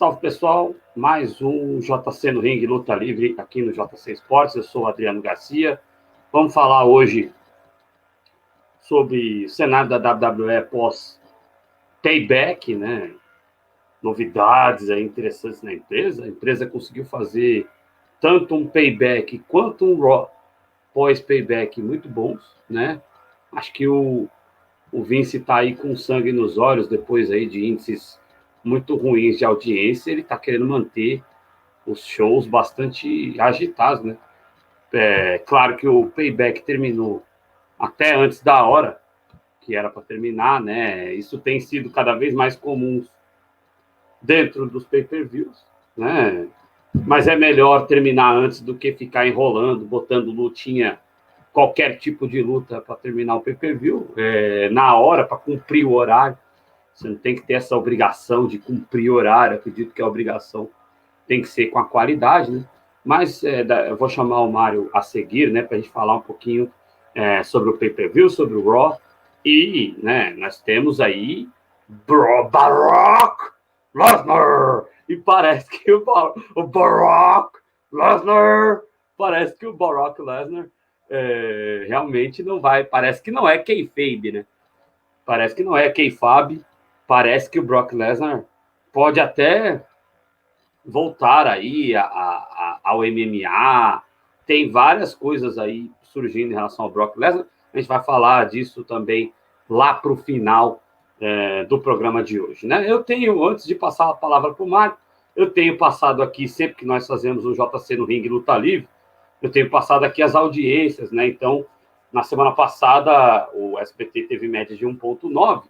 Salve, pessoal, mais um JC no Ringue Luta Livre aqui no JC Esportes. Eu sou o Adriano Garcia. Vamos falar hoje sobre o cenário da WWE pós-payback, né? Novidades aí interessantes na empresa. A empresa conseguiu fazer tanto um payback quanto um Raw pós-payback muito bons, né? Acho que o Vince está aí com sangue nos olhos depois aí de índices muito ruins de audiência. Ele está querendo manter os shows bastante agitados, né? Claro que o payback terminou até antes da hora que era para terminar, né? Isso tem sido cada vez mais comum dentro dos pay-per-views, né? Mas é melhor terminar antes do que ficar enrolando, botando lutinha, qualquer tipo de luta para terminar o pay-per-view, na hora, para cumprir o horário. Você não tem que ter essa obrigação de cumprir o horário. Acredito que a obrigação tem que ser com a qualidade, né? Mas eu vou chamar o Mário a seguir, né, para a gente falar um pouquinho sobre o pay-per-view, sobre o Raw. E, né, nós temos aí Brock Lesnar. E parece que o Brock Lesnar, parece que o Brock Lesnar realmente não vai, parece que não é kayfabe, né? Parece que não é kayfabe. Parece que o Brock Lesnar pode até voltar aí ao MMA. Tem várias coisas aí surgindo em relação ao Brock Lesnar. A gente vai falar disso também lá para o final do programa de hoje, né? Eu tenho, antes de passar a palavra para o Mário, eu tenho passado aqui, sempre que nós fazemos o JC no Ringue Luta Livre, eu tenho passado aqui as audiências, né? Então, na semana passada, o SBT teve média de 1,9.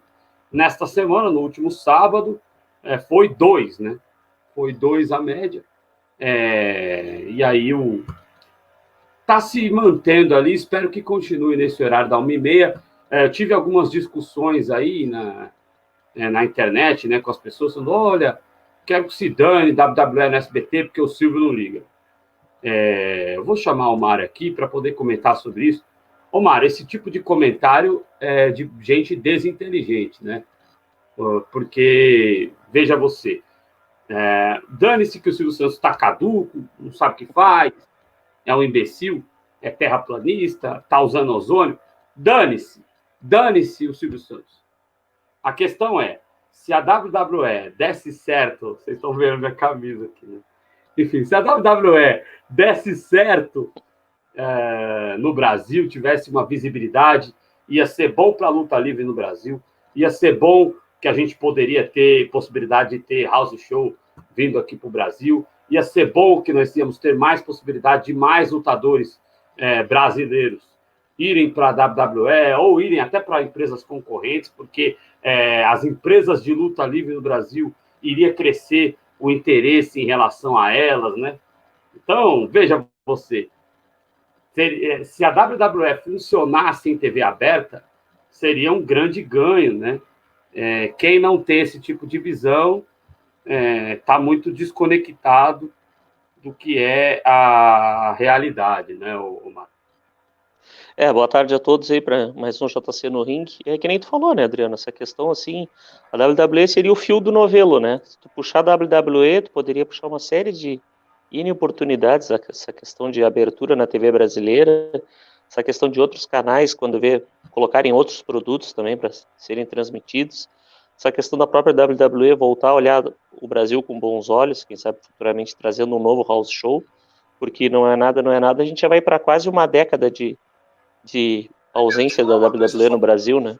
Nesta semana, no último sábado, foi 2, né? Foi 2 a média. E aí tá se mantendo ali, espero que continue nesse horário da 1h30. Eu tive algumas discussões aí na internet, né, com as pessoas, falando, olha, quero que se dane WWE no SBT, porque o Silvio não liga. Eu vou chamar o Mário aqui para poder comentar sobre isso. Ô, Mário, esse tipo de comentário é de gente desinteligente, né? Porque, veja você, dane-se que o Silvio Santos está caduco, não sabe o que faz, é um imbecil, é terraplanista, está usando ozônio. Dane-se o Silvio Santos. A questão é, se a WWE desse certo, vocês estão vendo minha camisa aqui, né? Enfim, se a WWE desse certo no Brasil, tivesse uma visibilidade, ia ser bom para a luta livre no Brasil, ia ser bom que a gente poderia ter possibilidade de ter house show vindo aqui para o Brasil, ia ser bom que nós íamos ter mais possibilidade de mais lutadores brasileiros irem para a WWE ou irem até para empresas concorrentes, porque as empresas de luta livre no Brasil iria crescer o interesse em relação a elas, né? Então, veja você, se a WWE funcionasse em TV aberta, seria um grande ganho, né? Quem não tem esse tipo de visão está muito desconectado do que é a realidade, né, Omar? Boa tarde a todos aí para mais um JC no Ringue. É que nem tu falou, né, Adriano? Essa questão, assim, a WWE seria o fio do novelo, né? Se tu puxar a WWE, tu poderia puxar uma série de oportunidades, essa questão de abertura na TV brasileira, essa questão de outros canais, quando colocarem outros produtos também para serem transmitidos, essa questão da própria WWE voltar a olhar o Brasil com bons olhos, quem sabe futuramente trazendo um novo house show, porque não é nada, a gente já vai para quase uma década de ausência da WWE no Brasil, né?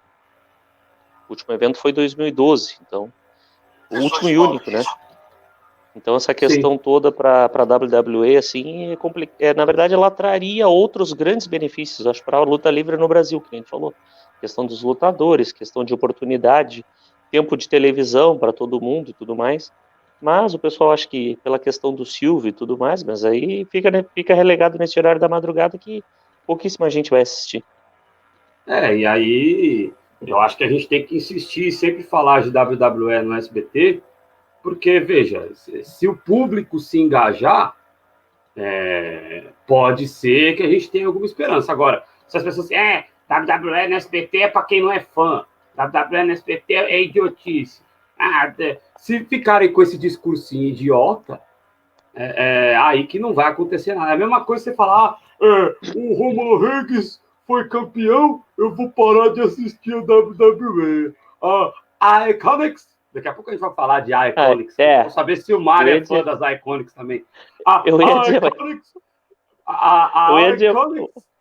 O último evento foi 2012, então o último e único, né? Então essa questão toda para a WWE, assim, na verdade ela traria outros grandes benefícios, acho, para a luta livre no Brasil, que a gente falou. Questão dos lutadores, questão de oportunidade, tempo de televisão para todo mundo e tudo mais. Mas o pessoal acha que pela questão do Silvio e tudo mais, mas aí fica relegado nesse horário da madrugada que pouquíssima gente vai assistir. E aí eu acho que a gente tem que insistir e sempre falar de WWE no SBT, porque, veja, se o público se engajar, pode ser que a gente tenha alguma esperança. Agora, se as pessoas WWE no SBT é para quem não é fã, WWE no SBT é idiotice, Se ficarem com esse discursinho idiota, aí que não vai acontecer nada. É a mesma coisa você falar, o Roman Reigns foi campeão, eu vou parar de assistir a WWE. A Iconics, daqui a pouco a gente vai falar de Iconics. Vou saber se o Mário é fã das Iconics também. Eu ia dizer, Iconics, Iconics.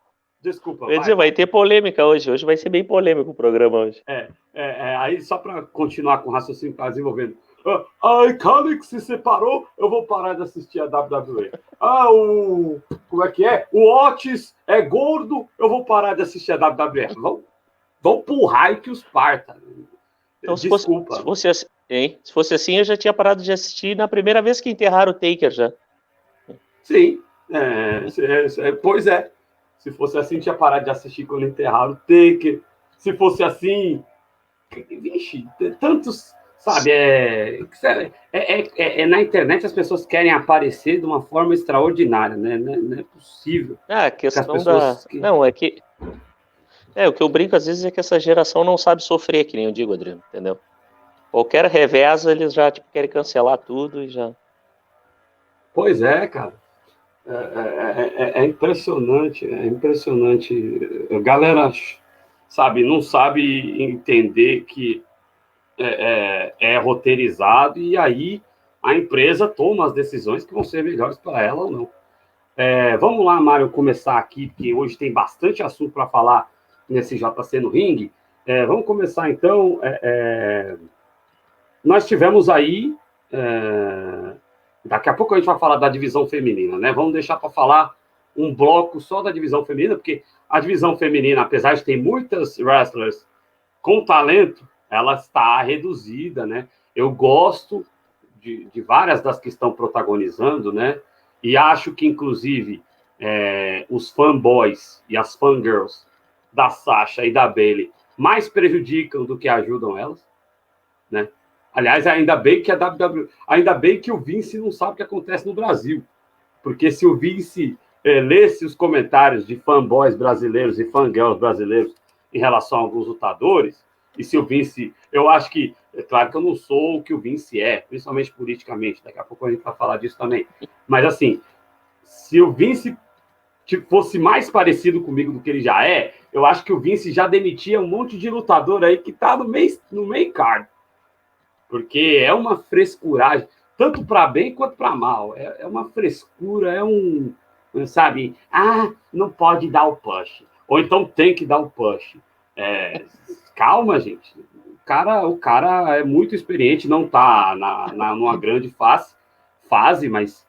Desculpa, eu ia dizer, vai ter polêmica hoje. Hoje vai ser bem polêmico o programa hoje. Aí só para continuar com o raciocínio que está desenvolvendo. A Iconics se separou, eu vou parar de assistir a WWE. Como é que é? O Otis é gordo, eu vou parar de assistir a WWE. Vão pro raio que os parta. Então, desculpa. Se fosse assim, eu já tinha parado de assistir na primeira vez que enterraram o Taker já. Sim, pois é. Se fosse assim, tinha parado de assistir quando enterraram o Taker. Se fosse assim, vixe, tantos, sabe, na internet as pessoas querem aparecer de uma forma extraordinária, né? Não é possível. A questão Não, é que... o que eu brinco às vezes é que essa geração não sabe sofrer, que nem eu digo, Adriano, entendeu? Qualquer revés, eles já querem cancelar tudo e já... Pois é, cara. É impressionante, A galera, sabe, não sabe entender que é roteirizado e aí a empresa toma as decisões que vão ser melhores para ela ou não. Vamos lá, Mário, começar aqui, porque hoje tem bastante assunto para falar nesse JC no Ringue. Vamos começar, então. Nós tivemos aí... daqui a pouco a gente vai falar da divisão feminina, né? Vamos deixar para falar um bloco só da divisão feminina, porque a divisão feminina, apesar de ter muitas wrestlers com talento, ela está reduzida, né? Eu gosto de várias das que estão protagonizando, né? E acho que, inclusive, os fanboys e as fangirls da Sasha e da Bayley mais prejudicam do que ajudam elas, né? Aliás, ainda bem que o Vince não sabe o que acontece no Brasil, porque se o Vince lesse os comentários de fanboys brasileiros e fangirls brasileiros em relação a alguns lutadores, e se o Vince... Eu acho que... É claro que eu não sou o que o Vince principalmente politicamente, daqui a pouco a gente vai falar disso também, mas assim, se o Vince fosse mais parecido comigo do que ele já eu acho que o Vince já demitia um monte de lutador aí que tá no main card, porque é uma frescuragem, tanto para bem quanto para mal. É uma frescura, sabe? Não pode dar o push. Ou então tem que dar o push. Calma, gente. O cara é muito experiente, não está numa grande fase, mas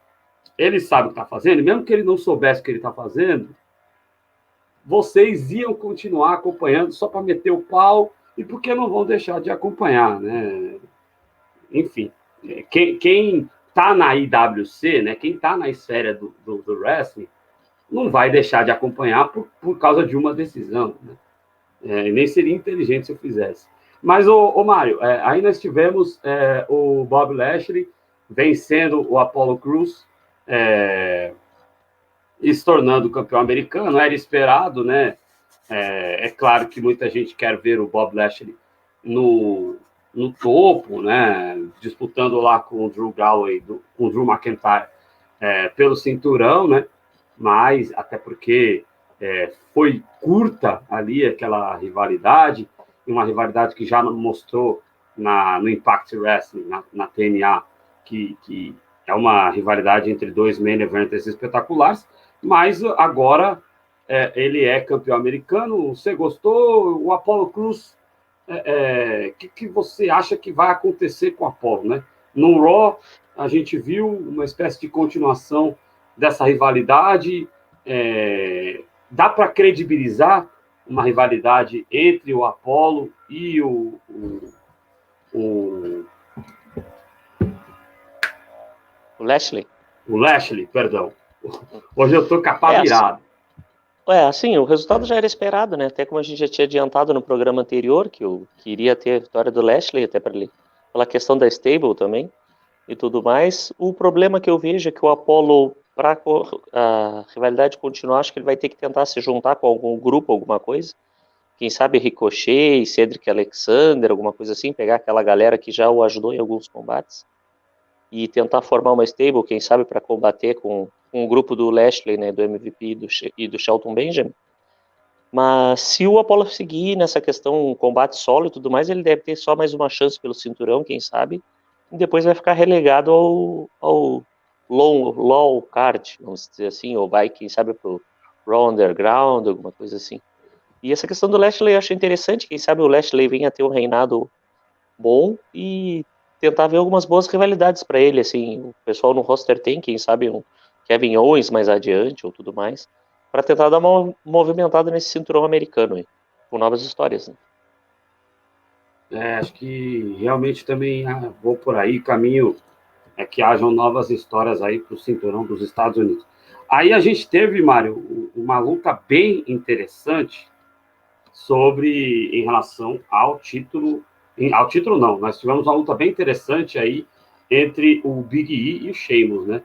ele sabe o que está fazendo. E mesmo que ele não soubesse o que ele está fazendo, vocês iam continuar acompanhando só para meter o pau, e porque não vão deixar de acompanhar, né? Enfim, quem está na IWC, né, quem está na esfera do wrestling, não vai deixar de acompanhar por causa de uma decisão, né? Nem seria inteligente se eu fizesse. Mas, Mário, aí nós tivemos o Bob Lashley vencendo o Apollo Crews e se tornando campeão americano. Era esperado, né? É claro que muita gente quer ver o Bob Lashley no topo, né, disputando lá com o Drew Galloway, com o Drew McIntyre pelo cinturão, né, mas até porque foi curta ali aquela rivalidade, uma rivalidade que já mostrou no Impact Wrestling, na TNA, que é uma rivalidade entre dois main events espetaculares, mas agora ele é campeão americano. Você gostou? O Apollo Crews, que você acha que vai acontecer com o Apollo, né? No Raw, a gente viu uma espécie de continuação dessa rivalidade. Dá para credibilizar uma rivalidade entre o Apollo e o Lashley? O Lashley, perdão. Hoje eu tô capa virado. Assim, o resultado já era esperado, né? Até como a gente já tinha adiantado no programa anterior, que eu queria ter a vitória do Lashley, até pela questão da stable também e tudo mais. O problema que eu vejo é que o Apollo, para a rivalidade continuar, acho que ele vai ter que tentar se juntar com algum grupo, alguma coisa, quem sabe Ricochet, Cedric Alexander, alguma coisa assim, pegar aquela galera que já o ajudou em alguns combates e tentar formar uma stable, quem sabe para combater com o grupo do Lashley, né, do MVP e do Shelton Benjamin. Mas se o Apollo seguir nessa questão, um combate solo e tudo mais, ele deve ter só mais uma chance pelo cinturão, quem sabe, e depois vai ficar relegado ao low card, vamos dizer assim, ou vai, quem sabe, pro Raw Underground, alguma coisa assim. E essa questão do Lashley eu acho interessante, quem sabe o Lashley venha a ter um reinado bom e tentar ver algumas boas rivalidades para ele, assim, o pessoal no roster tem, quem sabe um Kevin Owens mais adiante ou tudo mais, para tentar dar uma movimentada nesse cinturão americano aí, com novas histórias, né? Acho que realmente também vou por aí, caminho que hajam novas histórias aí para o cinturão dos Estados Unidos. Aí a gente teve, Mário, uma luta bem interessante em relação ao título. Ao título não, nós tivemos uma luta bem interessante aí entre o Big E e o Sheamus, né?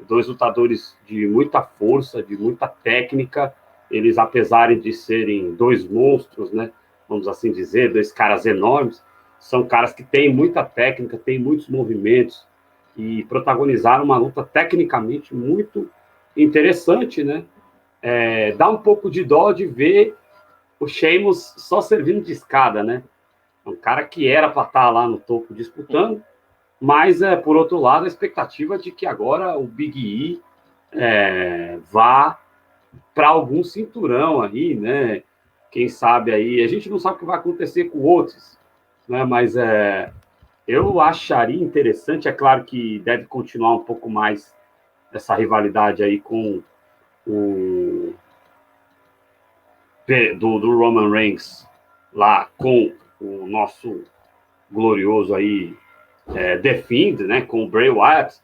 Dois lutadores de muita força, de muita técnica. Eles, apesar de serem dois monstros, né? Vamos assim dizer, dois caras enormes, são caras que têm muita técnica, têm muitos movimentos e protagonizaram uma luta tecnicamente muito interessante, né? Dá um pouco de dó de ver o Sheamus só servindo de escada, né? Um cara que era para estar lá no topo disputando, mas, por outro lado, a expectativa de que agora o Big E vá para algum cinturão aí, né? Quem sabe aí, a gente não sabe o que vai acontecer com outros, né? Mas eu acharia interessante, é claro que deve continuar um pouco mais essa rivalidade aí com o do Roman Reigns lá com o nosso glorioso aí The Fiend, né, com o Bray Wyatt,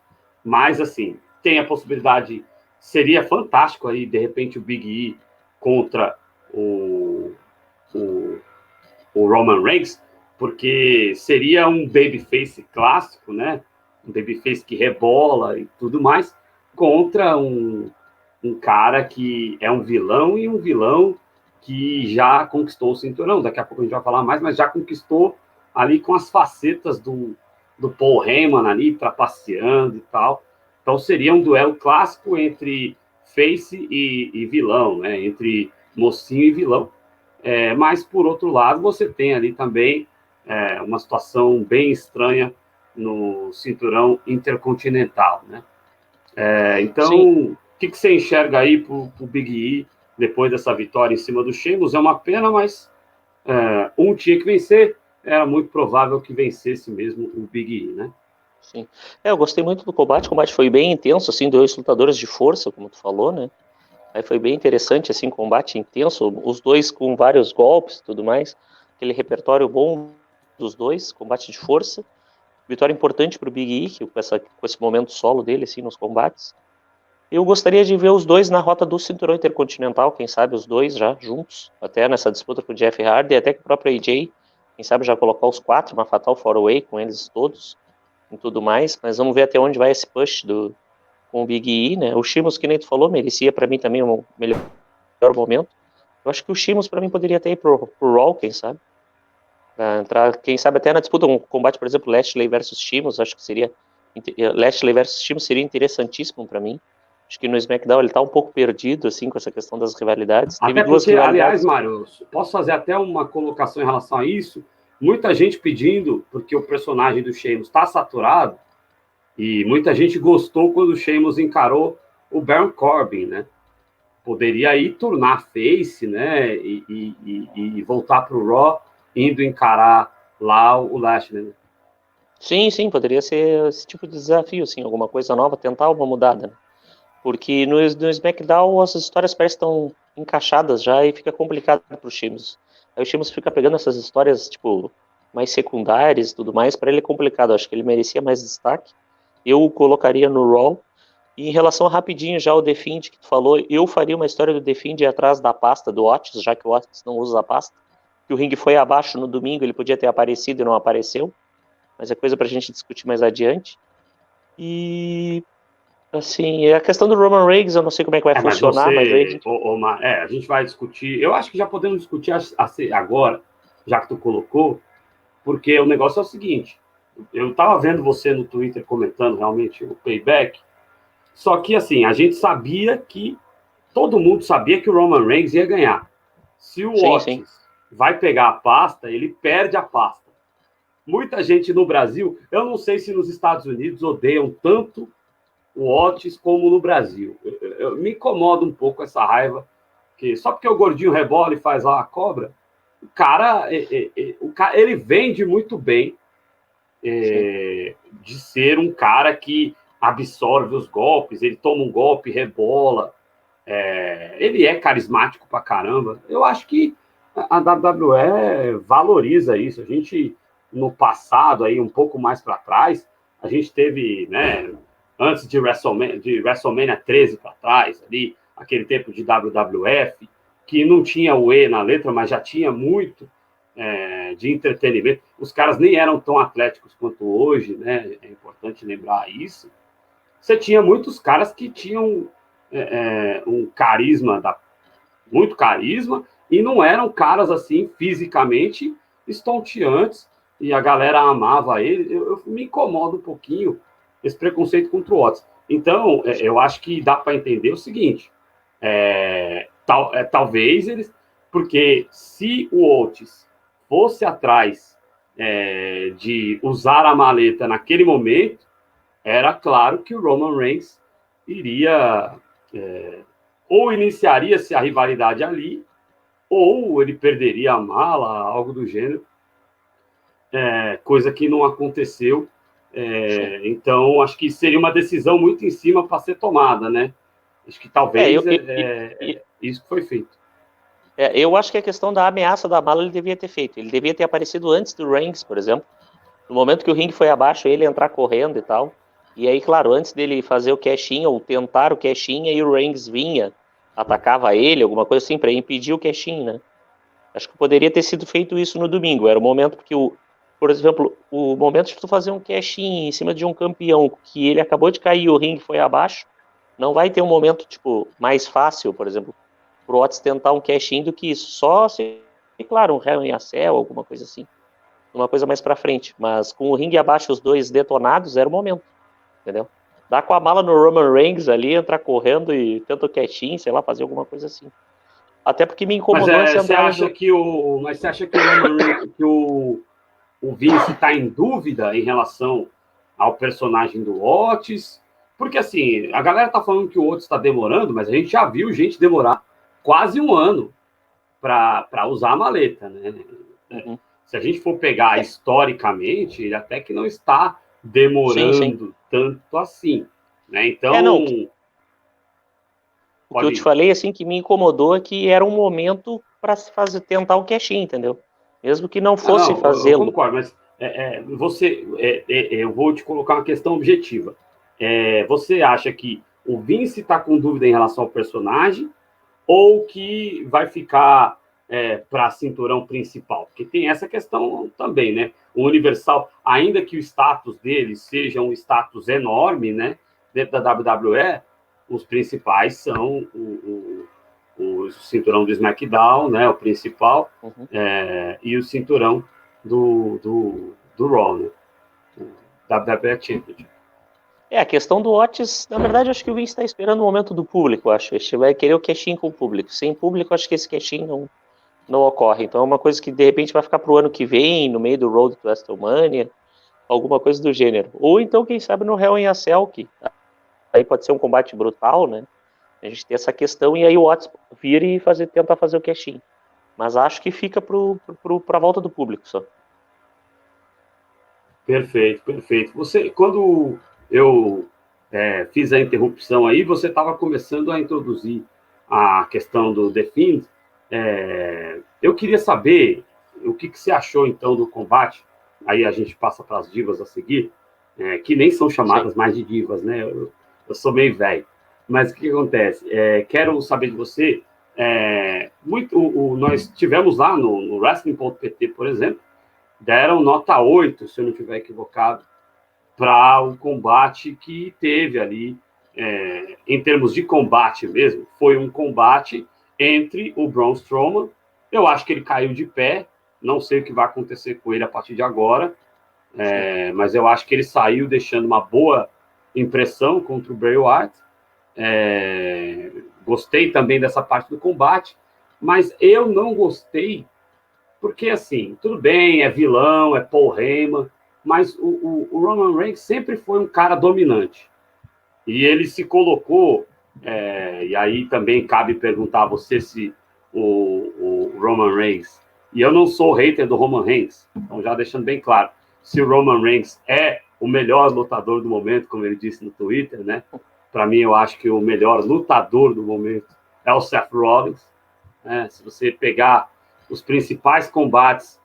mas assim, tem a possibilidade, seria fantástico aí, de repente, o Big E contra o, o Roman Reigns, porque seria um babyface clássico, né, um babyface que rebola e tudo mais, contra um cara que é um vilão e um vilão que já conquistou o cinturão. Daqui a pouco a gente vai falar mais, mas já conquistou ali com as facetas do Paul Heyman ali, trapaceando e tal. Então seria um duelo clássico entre face e vilão, né? Entre mocinho e vilão. Mas, por outro lado, você tem ali também uma situação bem estranha no cinturão intercontinental, né? Então, Sim, o que você enxerga aí para o Big E depois dessa vitória em cima do Sheamus? É uma pena, mas um tinha que vencer. Era muito provável que vencesse mesmo o Big E, né? sim. Eu gostei muito do combate, o combate foi bem intenso, assim, dois lutadores de força, como tu falou, né? Aí foi bem interessante, assim, combate intenso, os dois com vários golpes e tudo mais, aquele repertório bom dos dois, combate de força, vitória importante para o Big E, com esse momento solo dele, assim, nos combates. Eu gostaria de ver os dois na rota do cinturão intercontinental, quem sabe os dois já juntos, até nessa disputa com o Jeff Hardy, até com o próprio AJ, quem sabe já colocar os quatro na Fatal 4-Way com eles todos e tudo mais, mas vamos ver até onde vai esse push com o Big E, né? O Sheamus, que nem tu falou, merecia para mim também um melhor momento. Eu acho que o Sheamus para mim poderia até ir pro Raw, quem sabe? Pra entrar, quem sabe até na disputa, um combate, por exemplo, Lashley versus Sheamus, acho que seria Lashley versus Sheamus seria interessantíssimo para mim. Acho que no SmackDown ele tá um pouco perdido, assim, com essa questão das rivalidades. Teve Até duas porque, aliás, rivalidades. Mário, posso fazer até uma colocação em relação a isso? Muita gente pedindo, porque o personagem do Sheamus está saturado, e muita gente gostou quando o Sheamus encarou o Baron Corbin, né? Poderia aí tornar face, né? E voltar para o Raw, indo encarar lá o Lashley, né? Sim, sim, poderia ser esse tipo de desafio, assim, alguma coisa nova, tentar uma mudada, né? Porque no SmackDown as histórias parecem estão encaixadas já e fica complicado para os times. Aí o Sheamus fica pegando essas histórias, tipo, mais secundárias e tudo mais, para ele é complicado. Acho que ele merecia mais destaque. Eu o colocaria no Raw. E em relação a rapidinho já o The Fiend que tu falou, eu faria uma história do The Fiend atrás da pasta do Otis, já que o Otis não usa a pasta. Que o ringue foi abaixo no domingo, ele podia ter aparecido e não apareceu. Mas é coisa pra gente discutir mais adiante. E Assim, a questão do Roman Reigns, eu não sei como é que vai funcionar, mas aí a gente... a gente vai discutir. Eu acho que já podemos discutir agora, já que tu colocou, porque o negócio é o seguinte: eu estava vendo você no Twitter comentando realmente o Payback, só que assim, a gente sabia que todo mundo sabia que o Roman Reigns ia ganhar. Se o Sim. Otis vai pegar a pasta, ele perde a pasta. Muita gente no Brasil, eu não sei se nos Estados Unidos odeiam tanto o Otis como no Brasil. Me incomoda um pouco essa raiva, que só porque o gordinho rebola e faz lá a cobra, o cara ele vende muito bem de ser um cara que absorve os golpes, ele toma um golpe, rebola, ele é carismático pra caramba. Eu acho que a WWE valoriza isso. A gente, no passado, aí, um pouco mais para trás, a gente teve, né, antes de WrestleMania 13 para trás, ali, aquele tempo de WWF, que não tinha o E na letra, mas já tinha muito de entretenimento. Os caras nem eram tão atléticos quanto hoje, né? É importante lembrar isso. Você tinha muitos caras que tinham um carisma, muito carisma, e não eram caras assim fisicamente estonteantes, e a galera amava ele. Eu me incomoda um pouquinho esse preconceito contra o Otis. Então, eu acho que dá para entender o seguinte: talvez eles. Porque se o Otis fosse atrás de usar a maleta naquele momento, era claro que o Roman Reigns iria ou iniciaria-se a rivalidade ali, ou ele perderia a mala, algo do gênero, coisa que não aconteceu. Então, acho que seria uma decisão muito em cima para ser tomada, né? Acho que talvez isso foi feito. Eu acho que a questão da ameaça da mala ele devia ter feito. Ele devia ter aparecido antes do Reigns, por exemplo. No momento que o ringue foi abaixo, ele entrar correndo e tal. E aí, claro, antes dele fazer o cash-in ou tentar o cash-in, aí o Reigns vinha, atacava ele, alguma coisa assim, para impedir o cash-in, né? Acho que poderia ter sido feito isso no domingo. Era o momento que por exemplo, o momento de tu fazer um cash-in em cima de um campeão que ele acabou de cair e o ringue foi abaixo, não vai ter um momento, tipo, mais fácil, por exemplo, pro Otis tentar um cash-in do que isso. Só se, claro, um Hell in a Cell, alguma coisa assim. Uma coisa mais pra frente. Mas com o ringue abaixo, os dois detonados, era o momento, entendeu? Dá com a mala no Roman Reigns ali, entrar correndo e tenta o cash-in, sei lá, fazer alguma coisa assim. Até porque me incomodou essa entrada Mas você acha que o Roman Reigns, que o Vince está em dúvida em relação ao personagem do Otis? Porque assim, a galera tá falando que o Otis está demorando, mas a gente já viu gente demorar quase um ano para usar a maleta, né? Uhum. Se a gente for pegar historicamente, ele até que não está demorando tanto assim, né? Então, não, o que eu te falei, assim, que me incomodou é que era um momento para se fazer, tentar o cash-in, entendeu? Mesmo que não fosse fazê-lo. Eu concordo, mas eu vou te colocar uma questão objetiva. Você acha que o Vince está com dúvida em relação ao personagem ou que vai ficar para cinturão principal? Porque tem essa questão também, né? O Universal, ainda que o status dele seja um status enorme, né? Dentro da WWE, os principais são o cinturão do SmackDown, né? O principal, e o cinturão do Raw, né? O WWE Championship. A questão do Otis, na verdade, acho que o Vince está esperando o momento do público, acho. Ele vai querer o cash-in com o público. Sem público, acho que esse cash-in não ocorre. Então é uma coisa que, de repente, vai ficar pro ano que vem, no meio do Road to WrestleMania, alguma coisa do gênero. Ou então, quem sabe, no Hell in a Cell, que aí pode ser um combate brutal, né? A gente tem essa questão e aí o Otis vir e tentar fazer o cash-in. Mas acho que fica para a volta do público só. Perfeito, perfeito. Quando eu fiz a interrupção aí, você estava começando a introduzir a questão do The Fiend. Eu queria saber o que você achou, então, do combate. Aí a gente passa para as divas a seguir, que nem são chamadas mais de divas, né? Eu sou meio velho. Mas o que acontece? Quero saber de você. Nós tivemos lá no Wrestling.pt, por exemplo, deram nota 8, se eu não estiver equivocado, para o combate que teve ali em termos de combate mesmo, foi um combate entre o Braun Strowman. Eu acho que ele caiu de pé, não sei o que vai acontecer com ele a partir de agora, mas eu acho que ele saiu deixando uma boa impressão contra o Bray Wyatt. Gostei também dessa parte do combate, mas eu não gostei, porque assim, tudo bem, é vilão, é Paul Heyman, mas o Roman Reigns sempre foi um cara dominante. E ele se colocou, e aí também cabe perguntar a você se o Roman Reigns, e eu não sou hater do Roman Reigns, então já deixando bem claro, se o Roman Reigns é o melhor lutador do momento, como ele disse no Twitter, né? Para mim, eu acho que o melhor lutador do momento é o Seth Rollins. Né? Se você pegar os principais combates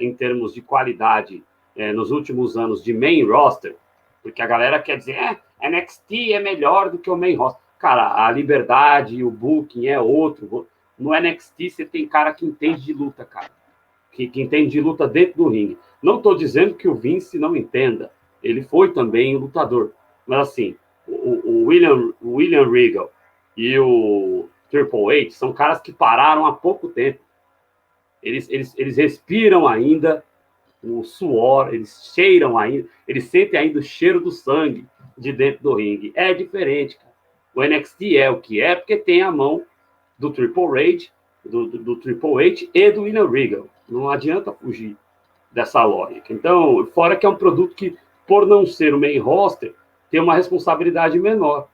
em termos de qualidade nos últimos anos de main roster, porque a galera quer dizer, NXT é melhor do que o main roster. Cara, a liberdade e o booking é outro. No NXT você tem cara que entende de luta, cara. Que entende de luta dentro do ringue. Não estou dizendo que o Vince não entenda. Ele foi também um lutador. Mas assim, o William Regal e o Triple H são caras que pararam há pouco tempo. Eles respiram ainda o suor, eles cheiram ainda, eles sentem ainda o cheiro do sangue de dentro do ringue. É diferente, cara. O NXT é o que é, porque tem a mão do Triple H, do Triple H e do William Regal. Não adianta fugir dessa lógica. Então, fora que é um produto que, por não ser o main roster, tem uma responsabilidade menor.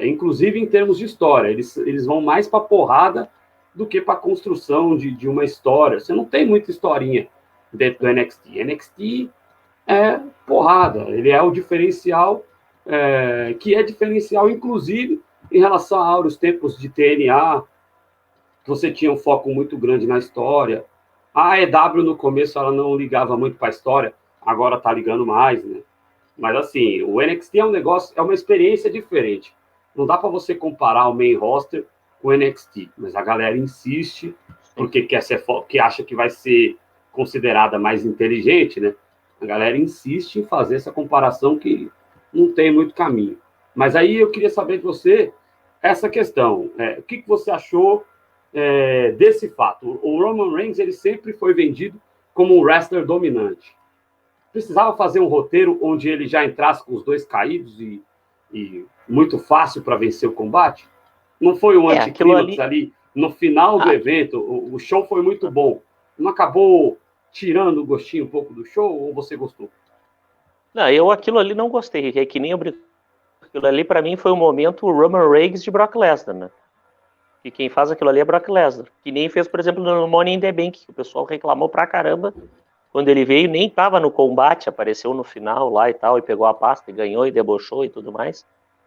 Inclusive em termos de história. Eles vão mais para porrada do que para a construção de uma história. Você não tem muita historinha dentro do NXT. NXT é porrada. Ele é o diferencial, que é diferencial, inclusive, em relação aos tempos de TNA, você tinha um foco muito grande na história. A AEW, no começo, ela não ligava muito para a história, agora está ligando mais, né? Mas, assim, o NXT é um negócio, é uma experiência diferente. Não dá para você comparar o main roster com o NXT, mas a galera insiste, porque quer ser, que acha que vai ser considerada mais inteligente, né? A galera insiste em fazer essa comparação que não tem muito caminho. Mas aí eu queria saber de você essa questão. O que você achou desse fato? O Roman Reigns ele sempre foi vendido como um wrestler dominante. Precisava fazer um roteiro onde ele já entrasse com os dois caídos e muito fácil para vencer o combate? Não foi um anticlímax ali no final do evento? O show foi muito bom. Não acabou tirando o gostinho um pouco do show ou você gostou? Não, eu aquilo ali não gostei. É que nem eu brinco. Aquilo ali para mim foi o momento Roman Reigns de Brock Lesnar, né? E quem faz aquilo ali é Brock Lesnar. Que nem fez, por exemplo, no Money in the Bank, que o pessoal reclamou pra caramba. Quando ele veio, nem tava no combate, apareceu no final lá e tal, e pegou a pasta e ganhou e debochou e tudo mais.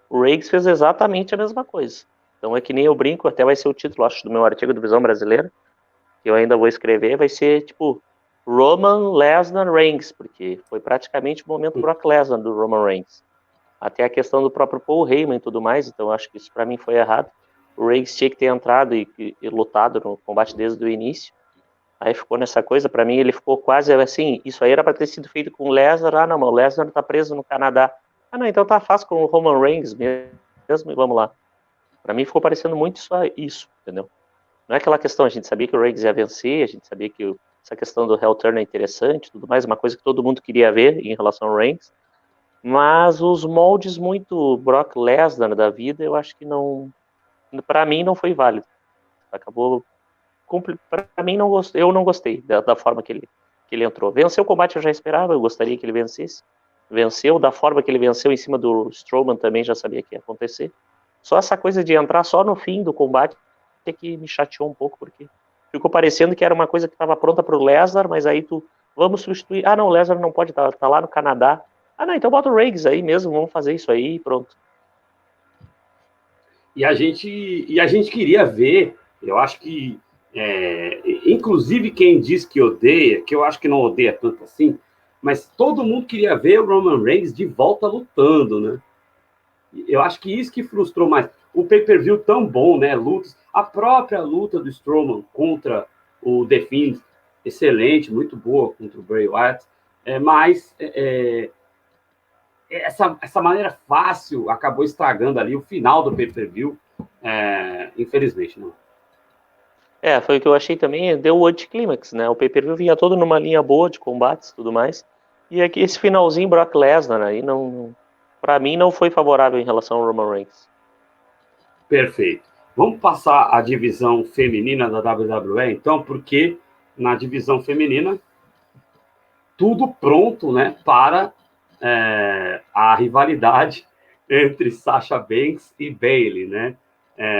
O Reigns fez exatamente a mesma coisa. Então é que nem eu brinco, até vai ser o título, acho, do meu artigo do Visão Brasileira, que eu ainda vou escrever, vai ser tipo Roman Lesnar Reigns, porque foi praticamente o momento Brock Lesnar do Roman Reigns. Até a questão do próprio Paul Heyman e tudo mais, então acho que isso para mim foi errado. O Reigns tinha que ter entrado e lutado no combate desde o início. Aí ficou nessa coisa, para mim ele ficou quase assim, isso aí era para ter sido feito com o Lesnar, não, mas o Lesnar tá preso no Canadá. Não, então tá fácil com o Roman Reigns mesmo e vamos lá. Para mim ficou parecendo muito isso, entendeu? Não é aquela questão, a gente sabia que o Reigns ia vencer, a gente sabia que essa questão do Hell Turn é interessante, tudo mais, uma coisa que todo mundo queria ver em relação ao Reigns, mas os moldes muito Brock Lesnar da vida, eu acho que não, para mim não foi válido. Acabou, para mim eu não gostei da forma que ele entrou. Venceu o combate eu já esperava, eu gostaria que ele vencesse. Venceu da forma que ele venceu em cima do Strowman também já sabia que ia acontecer. Só essa coisa de entrar só no fim do combate é que me chateou um pouco, porque ficou parecendo que era uma coisa que estava pronta para o Lesnar, mas aí vamos substituir. Não, o Lesnar não pode estar tá lá no Canadá. Não, então bota o Reigns aí mesmo, vamos fazer isso aí e pronto. E a gente queria ver, eu acho que, inclusive quem diz que odeia, que eu acho que não odeia tanto assim, mas todo mundo queria ver o Roman Reigns de volta lutando, né? Eu acho que isso que frustrou mais. O pay-per-view tão bom, né? Lutas, a própria luta do Strowman contra o The Fiend, excelente, muito boa contra o Bray Wyatt, mas essa maneira fácil acabou estragando ali o final do pay-per-view, infelizmente, não. Foi o que eu achei também, deu o anticlímax, né? O pay-per-view vinha todo numa linha boa de combates e tudo mais. E aqui esse finalzinho Brock Lesnar aí não, para mim não foi favorável em relação ao Roman Reigns. Perfeito. Vamos passar a divisão feminina da WWE, então, porque na divisão feminina tudo pronto, né, para a rivalidade entre Sasha Banks e Bayley, né?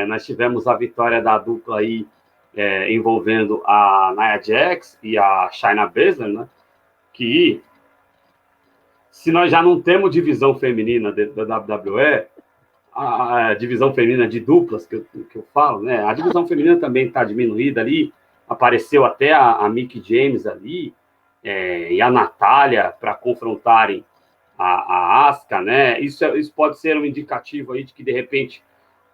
Nós tivemos a vitória da dupla aí envolvendo a Nia Jax e a Shayna Baszler, né? Que se nós já não temos divisão feminina dentro da WWE, a divisão feminina de duplas que eu falo, né? A divisão feminina também está diminuída ali. Apareceu até a Mickie James ali e a Natália para confrontarem a Asuka, né? Isso pode ser um indicativo aí de que de repente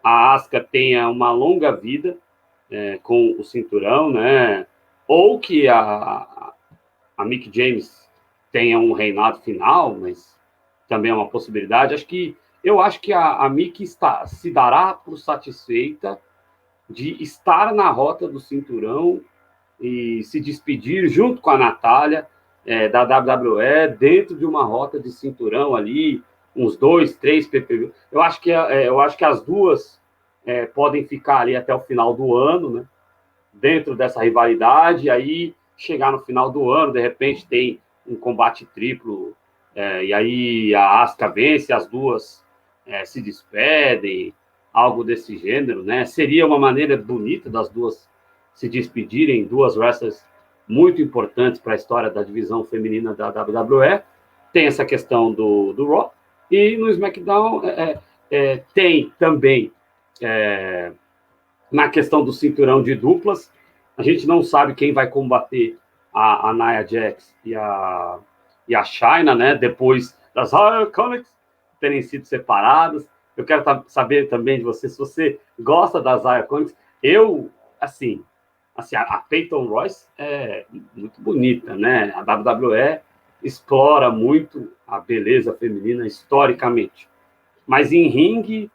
a Asuka tenha uma longa vida com o cinturão, né? Ou que a Mickie James tenha um reinado final, mas também é uma possibilidade. Eu acho que a Mickie se dará por satisfeita de estar na rota do cinturão e se despedir junto com a Natália da WWE dentro de uma rota de cinturão ali, uns 2, 3 PPV. Eu acho que as duas podem ficar ali até o final do ano, né? Dentro dessa rivalidade, aí chegar no final do ano, de repente tem um combate triplo, e aí a Asuka vence, as duas se despedem, algo desse gênero, né? Seria uma maneira bonita das duas se despedirem, duas wrestlers muito importantes para a história da divisão feminina da WWE. Tem essa questão do Raw, e no SmackDown tem também na questão do cinturão de duplas. A gente não sabe quem vai combater a Nia Jax e a Shayna, né? Depois das Iconics terem sido separadas. Eu quero saber também de você, se você gosta das Iconics. Eu, assim, a Peyton Royce é muito bonita, né? A WWE explora muito a beleza feminina historicamente. Mas em ringue,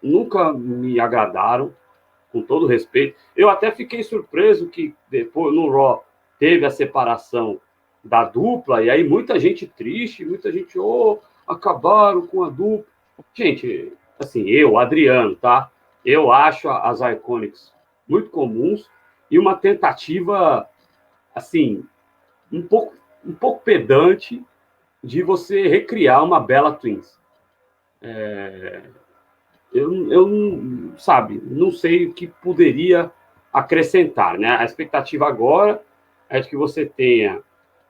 nunca me agradaram, com todo respeito. Eu até fiquei surpreso que depois no Raw teve a separação da dupla, e aí muita gente triste, muita gente, acabaram com a dupla. Gente, assim, Adriano, tá? Eu acho as Iconics muito comuns e uma tentativa, assim, um pouco pedante de você recriar uma Bella Twins. Eu sabe, não sei o que poderia acrescentar, né? A expectativa agora é de que você tenha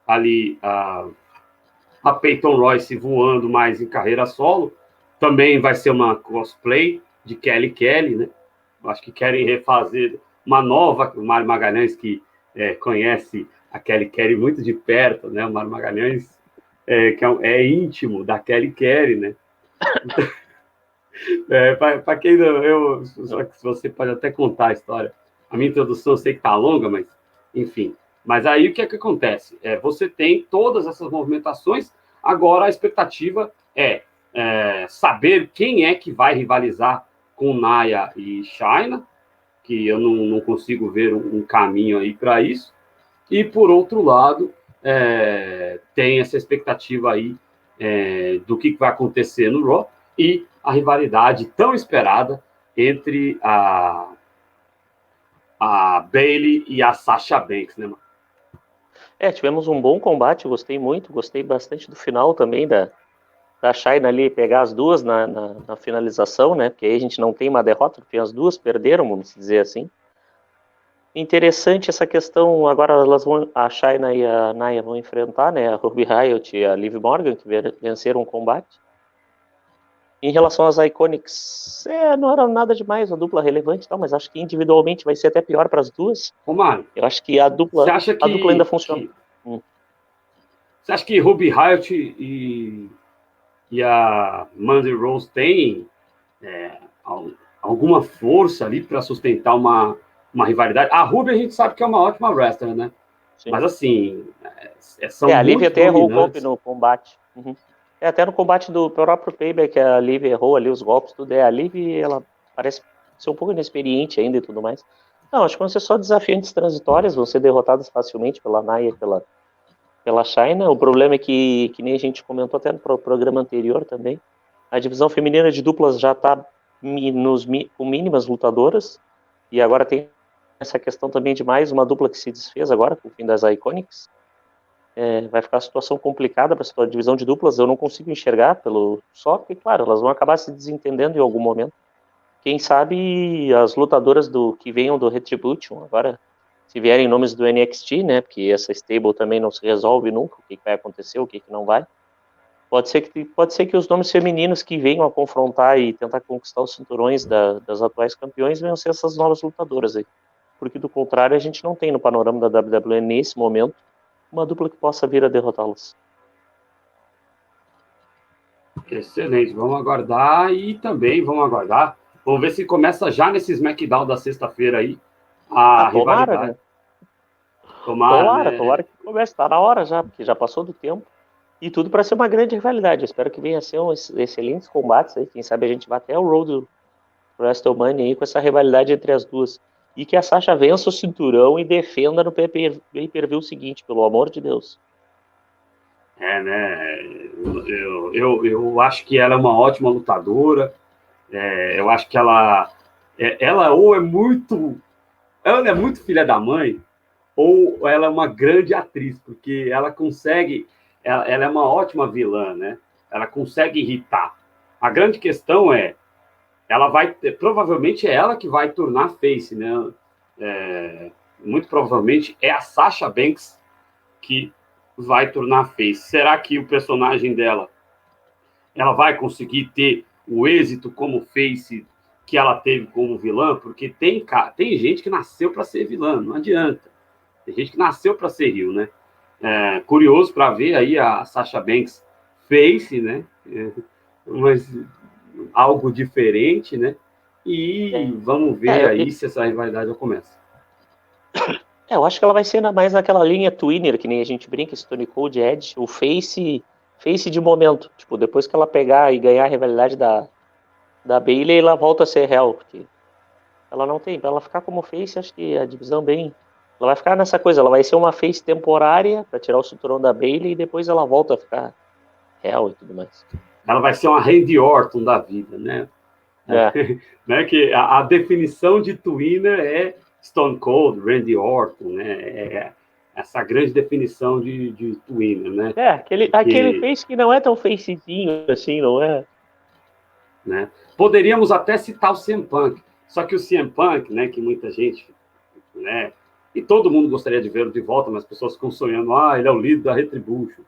ali a Peyton Royce voando mais em carreira solo. Também vai ser uma cosplay de Kelly, né? Acho que querem refazer uma nova. O Mário Magalhães, que conhece a Kelly muito de perto, né? O Mário Magalhães que é íntimo da Kelly, né? Para quem não, você pode até contar a história. A minha introdução eu sei que está longa, mas enfim. Mas aí o que acontece? Você tem todas essas movimentações. Agora a expectativa é saber quem é que vai rivalizar com Nia e Shayna, que eu não consigo ver um caminho aí para isso. E por outro lado, tem essa expectativa aí do que vai acontecer no Raw e a rivalidade tão esperada entre a Bayley e a Sasha Banks, né, mano? Tivemos um bom combate, gostei bastante do final também da Shayna ali, pegar as duas na finalização, né, porque aí a gente não tem uma derrota, porque as duas perderam, vamos dizer assim. Interessante essa questão, agora a Shayna e a Nia vão enfrentar, né, a Ruby Riott e a Liv Morgan, que venceram o combate. Em relação às Iconics, não era nada demais, a dupla relevante e tal, mas acho que individualmente vai ser até pior para as duas. Mário, eu acho que a dupla ainda funciona. Você acha que Ruby Riott e a Mandy Rose têm alguma força ali para sustentar uma rivalidade? A Ruby a gente sabe que é uma ótima wrestler, né? Sim. Mas assim, são a Liv até errou o golpe no combate. Uhum. Até no combate do próprio Payback, a Liv errou ali os golpes, tudo. A Liv, ela parece ser um pouco inexperiente ainda e tudo mais. Não, acho que vão ser só desafiantes transitórias, vão ser derrotadas facilmente pela Nia e pela China. O problema é que nem a gente comentou até no programa anterior também, a divisão feminina de duplas já está com mínimas lutadoras, e agora tem essa questão também de mais uma dupla que se desfez agora, com o fim das Iconics. Vai ficar a situação complicada para a divisão de duplas, eu não consigo enxergar só que, claro, elas vão acabar se desentendendo em algum momento. Quem sabe as lutadoras que venham do Retribution agora, se vierem nomes do NXT, né, porque essa stable também não se resolve nunca, o que vai acontecer, o que não vai. Pode ser que os nomes femininos que venham a confrontar e tentar conquistar os cinturões das atuais campeões venham ser essas novas lutadoras aí. Porque do contrário, a gente não tem no panorama da WWE nesse momento uma dupla que possa vir a derrotá-las. Excelente, vamos aguardar e também vamos aguardar. Vamos ver se começa já nesse SmackDown da sexta-feira aí a rivalidade. Né? Tomara, né? Tomara que comece, tá na hora já, porque já passou do tempo. E tudo para ser uma grande rivalidade. Eu espero que venha a ser excelentes combates aí. Quem sabe a gente vá até o Road to WrestleMania aí com essa rivalidade entre as duas. E que a Sasha vença o cinturão e defenda no pay-per-view seguinte, pelo amor de Deus. Né? Eu acho que ela é uma ótima lutadora. Eu acho que ela ou é muito. Ela é muito filha da mãe, ou ela é uma grande atriz, porque ela consegue. Ela é uma ótima vilã, né? Ela consegue irritar. A grande questão ela vai. Provavelmente é ela que vai tornar face, né? Muito provavelmente é a Sasha Banks que vai tornar face. Será que o personagem dela ela vai conseguir ter o êxito como face que ela teve como vilã? Porque tem gente que nasceu para ser vilã, não adianta. Tem gente que nasceu para ser heel, né? Curioso para ver aí a Sasha Banks face, né? Mas algo diferente, né? E vamos ver aí se essa rivalidade começa. Eu acho que ela vai ser mais naquela linha twinner, que nem a gente brinca, Stone Cold Edge, o face de momento. Tipo, depois que ela pegar e ganhar a rivalidade da Bayley, ela volta a ser real, porque ela não tem. Pra ela ficar como face, acho que a divisão bem. Ela vai ficar nessa coisa, ela vai ser uma face temporária para tirar o cinturão da Bayley e depois ela volta a ficar real e tudo mais. Ela vai ser uma Randy Orton da vida, né? Né? Que a definição de twinner é Stone Cold, Randy Orton, né? Essa grande definição de twinner, né? Aquele face que não é tão facezinho assim, não é? Né? Poderíamos até citar o CM Punk, só que o CM Punk, né, que muita gente, né, e todo mundo gostaria de vê-lo de volta, mas as pessoas ficam sonhando, ele é o líder da Retribution,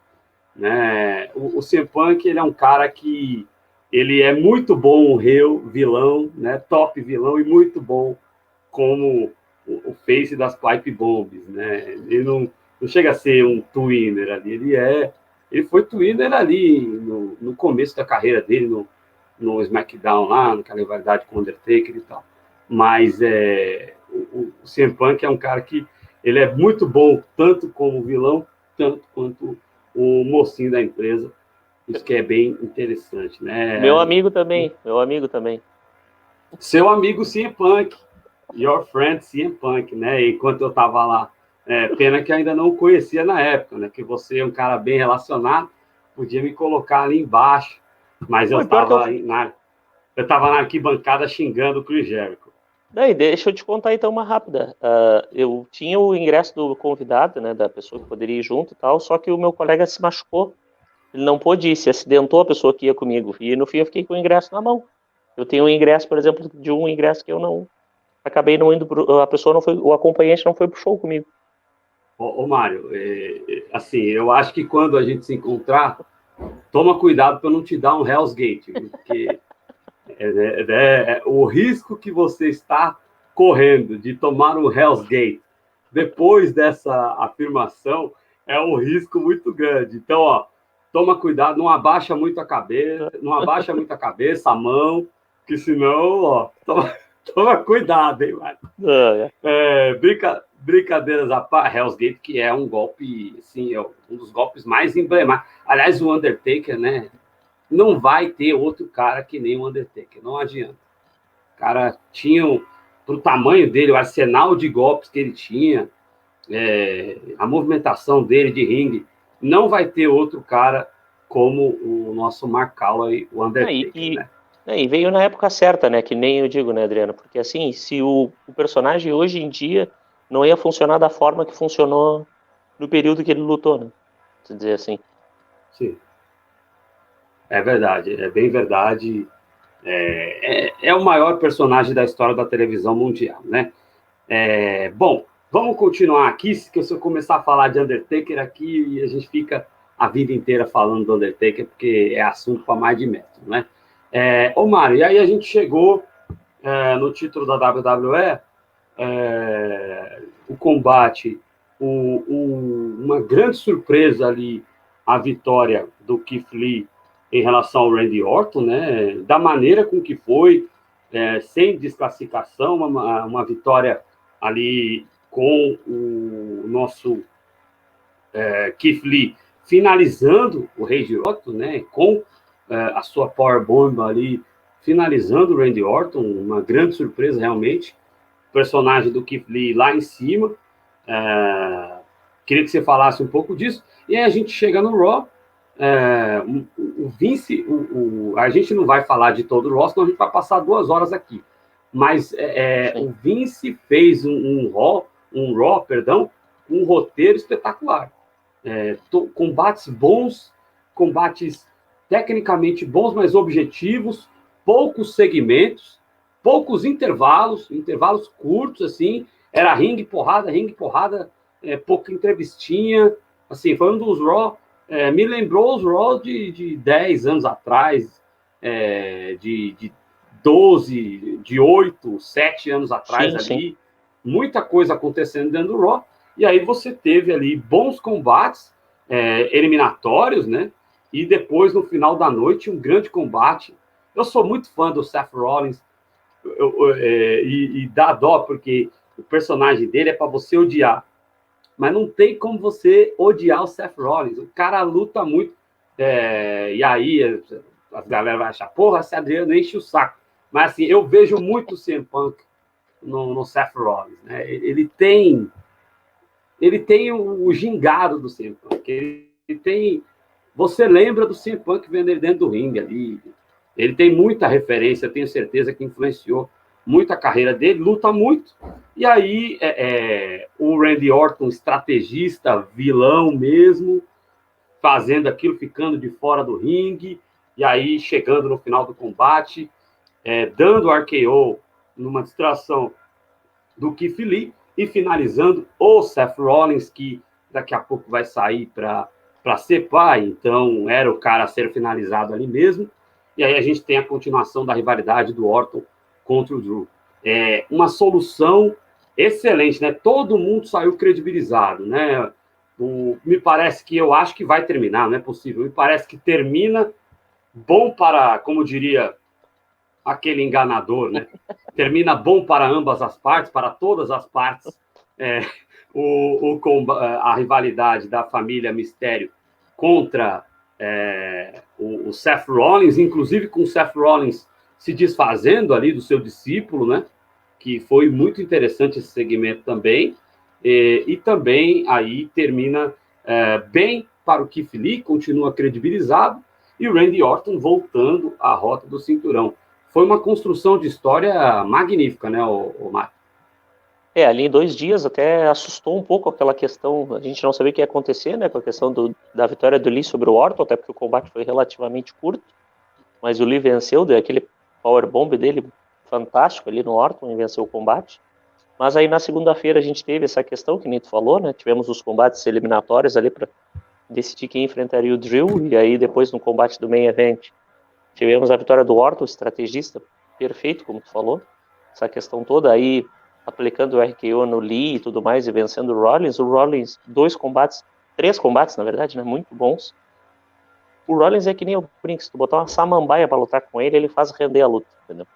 né? O CM Punk, ele é um cara que ele é muito bom vilão, né, top vilão, e muito bom como o face das pipe bombs, né? Ele não chega a ser um twinner ali, ele foi twinner ali no começo da carreira dele, no SmackDown lá, naquela rivalidade com o Undertaker e tal. Mas o CM Punk é um cara que ele é muito bom, tanto como vilão, tanto quanto o mocinho da empresa. Isso que é bem interessante, né? Meu amigo também. Seu amigo CM Punk. Your friend CM Punk, né? Enquanto eu estava lá. Pena que ainda não conhecia na época, né? Que você é um cara bem relacionado, podia me colocar ali embaixo. Mas eu estava na arquibancada xingando o Chris Jericho. Daí, deixa eu te contar então uma rápida. Eu tinha o ingresso do convidado, né, da pessoa que poderia ir junto e tal, só que o meu colega se machucou. Ele não pôde ir, se acidentou a pessoa que ia comigo. E no fim eu fiquei com o ingresso na mão. Eu tenho um ingresso, por exemplo, de um ingresso que eu não... Acabei não indo a pessoa não foi... O acompanhante não foi pro show comigo. Ô Mário, assim, eu acho que quando a gente se encontrar, toma cuidado para não te dar um Hell's Gate, porque o risco que você está correndo de tomar um Hell's Gate depois dessa afirmação é um risco muito grande. Então, ó, toma cuidado, não abaixa muito a cabeça, a mão, que senão, ó, toma cuidado, hein, Mário? Brincadeiras à parte, Hell's Gate, que é um golpe, assim, um dos golpes mais emblemáticos. Aliás, o Undertaker, né? não vai ter outro cara que nem o Undertaker, não adianta. O cara tinha, pro tamanho dele, o arsenal de golpes que ele tinha, a movimentação dele de ringue, não vai ter outro cara como o nosso Mark Calloway, o Undertaker, né? E veio na época certa, né? Que nem eu digo, né, Adriano? Porque assim, se o personagem hoje em dia não ia funcionar da forma que funcionou no período que ele lutou, né? Se dizer assim. Sim. É verdade, é bem verdade. É o maior personagem da história da televisão mundial, né? Bom, vamos continuar aqui, que se eu começar a falar de Undertaker aqui, a gente fica a vida inteira falando do Undertaker, porque é assunto para mais de metro, né? Ô Mário, e aí a gente chegou no título da WWE, o combate, uma grande surpresa ali, a vitória do Keith Lee em relação ao Randy Orton, né? Da maneira com que foi, sem desclassificação, uma vitória ali com o nosso Keith Lee finalizando o Randy Orton, né? Com a sua powerbomb ali, finalizando o Randy Orton, uma grande surpresa realmente. O personagem do Keith Lee lá em cima. Queria que você falasse um pouco disso. E aí a gente chega no Raw. O Vince, a gente não vai falar de todo o Raw, senão a gente vai passar 2 horas aqui. Mas o Vince fez um Raw, perdão, um roteiro espetacular. Combates bons, combates tecnicamente bons, mas objetivos, poucos segmentos, poucos intervalos curtos, assim, era ringue, porrada, pouca entrevistinha, assim, foi um dos Raw, me lembrou os Raw de 10 anos atrás, de 12, de 8, 7 anos atrás ali, muita coisa acontecendo dentro do Raw, e aí você teve ali bons combates eliminatórios, né? E depois, no final da noite, um grande combate. Eu sou muito fã do Seth Rollins, e dá dó, porque o personagem dele é para você odiar. Mas não tem como você odiar o Seth Rollins. O cara luta muito. E aí, as galera vai achar, porra, esse Adriano enche o saco. Mas assim, eu vejo muito o CM Punk no Seth Rollins, né? Ele tem o gingado do CM Punk. Ele tem... Você lembra do CM Punk vendo ele dentro do ringue ali. Ele tem muita referência, tenho certeza que influenciou muito a carreira dele, luta muito. E aí, o Randy Orton, estrategista, vilão mesmo, fazendo aquilo, ficando de fora do ringue, e aí chegando no final do combate, dando RKO numa distração do Keith Lee, e finalizando o Seth Rollins, que daqui a pouco vai sair para ser pai, então era o cara a ser finalizado ali mesmo. E aí a gente tem a continuação da rivalidade do Orton contra o Drew. Uma solução excelente, né? Todo mundo saiu credibilizado, né? Me parece que, eu acho que vai terminar, não é possível. Me parece que termina bom para, como diria aquele enganador, né? Termina bom para ambas as partes, para todas as partes. A rivalidade da família Mistério contra o Seth Rollins, inclusive com o Seth Rollins se desfazendo ali do seu discípulo, né? Que foi muito interessante esse segmento também. E também aí termina bem para o Keith Lee, continua credibilizado, e o Randy Orton voltando à rota do cinturão. Foi uma construção de história magnífica, né, o Marco? Ali em 2 dias até assustou um pouco aquela questão, a gente não sabia o que ia acontecer, né, com a questão da vitória do Lee sobre o Orton, até porque o combate foi relativamente curto, mas o Lee venceu, deu aquele powerbomb dele fantástico ali no Orton e venceu o combate. Mas aí na segunda-feira a gente teve essa questão que nem tu falou, né, tivemos os combates eliminatórios ali para decidir quem enfrentaria o Drew, e aí depois no combate do main event tivemos a vitória do Orton, estrategista perfeito, como tu falou, essa questão toda aí, aplicando o RKO no Lee e tudo mais, e vencendo o Rollins 3 combates, na verdade, né, muito bons. O Rollins é que nem o Brinks, se tu botar uma samambaia pra lutar com ele, ele faz render a luta, entendeu?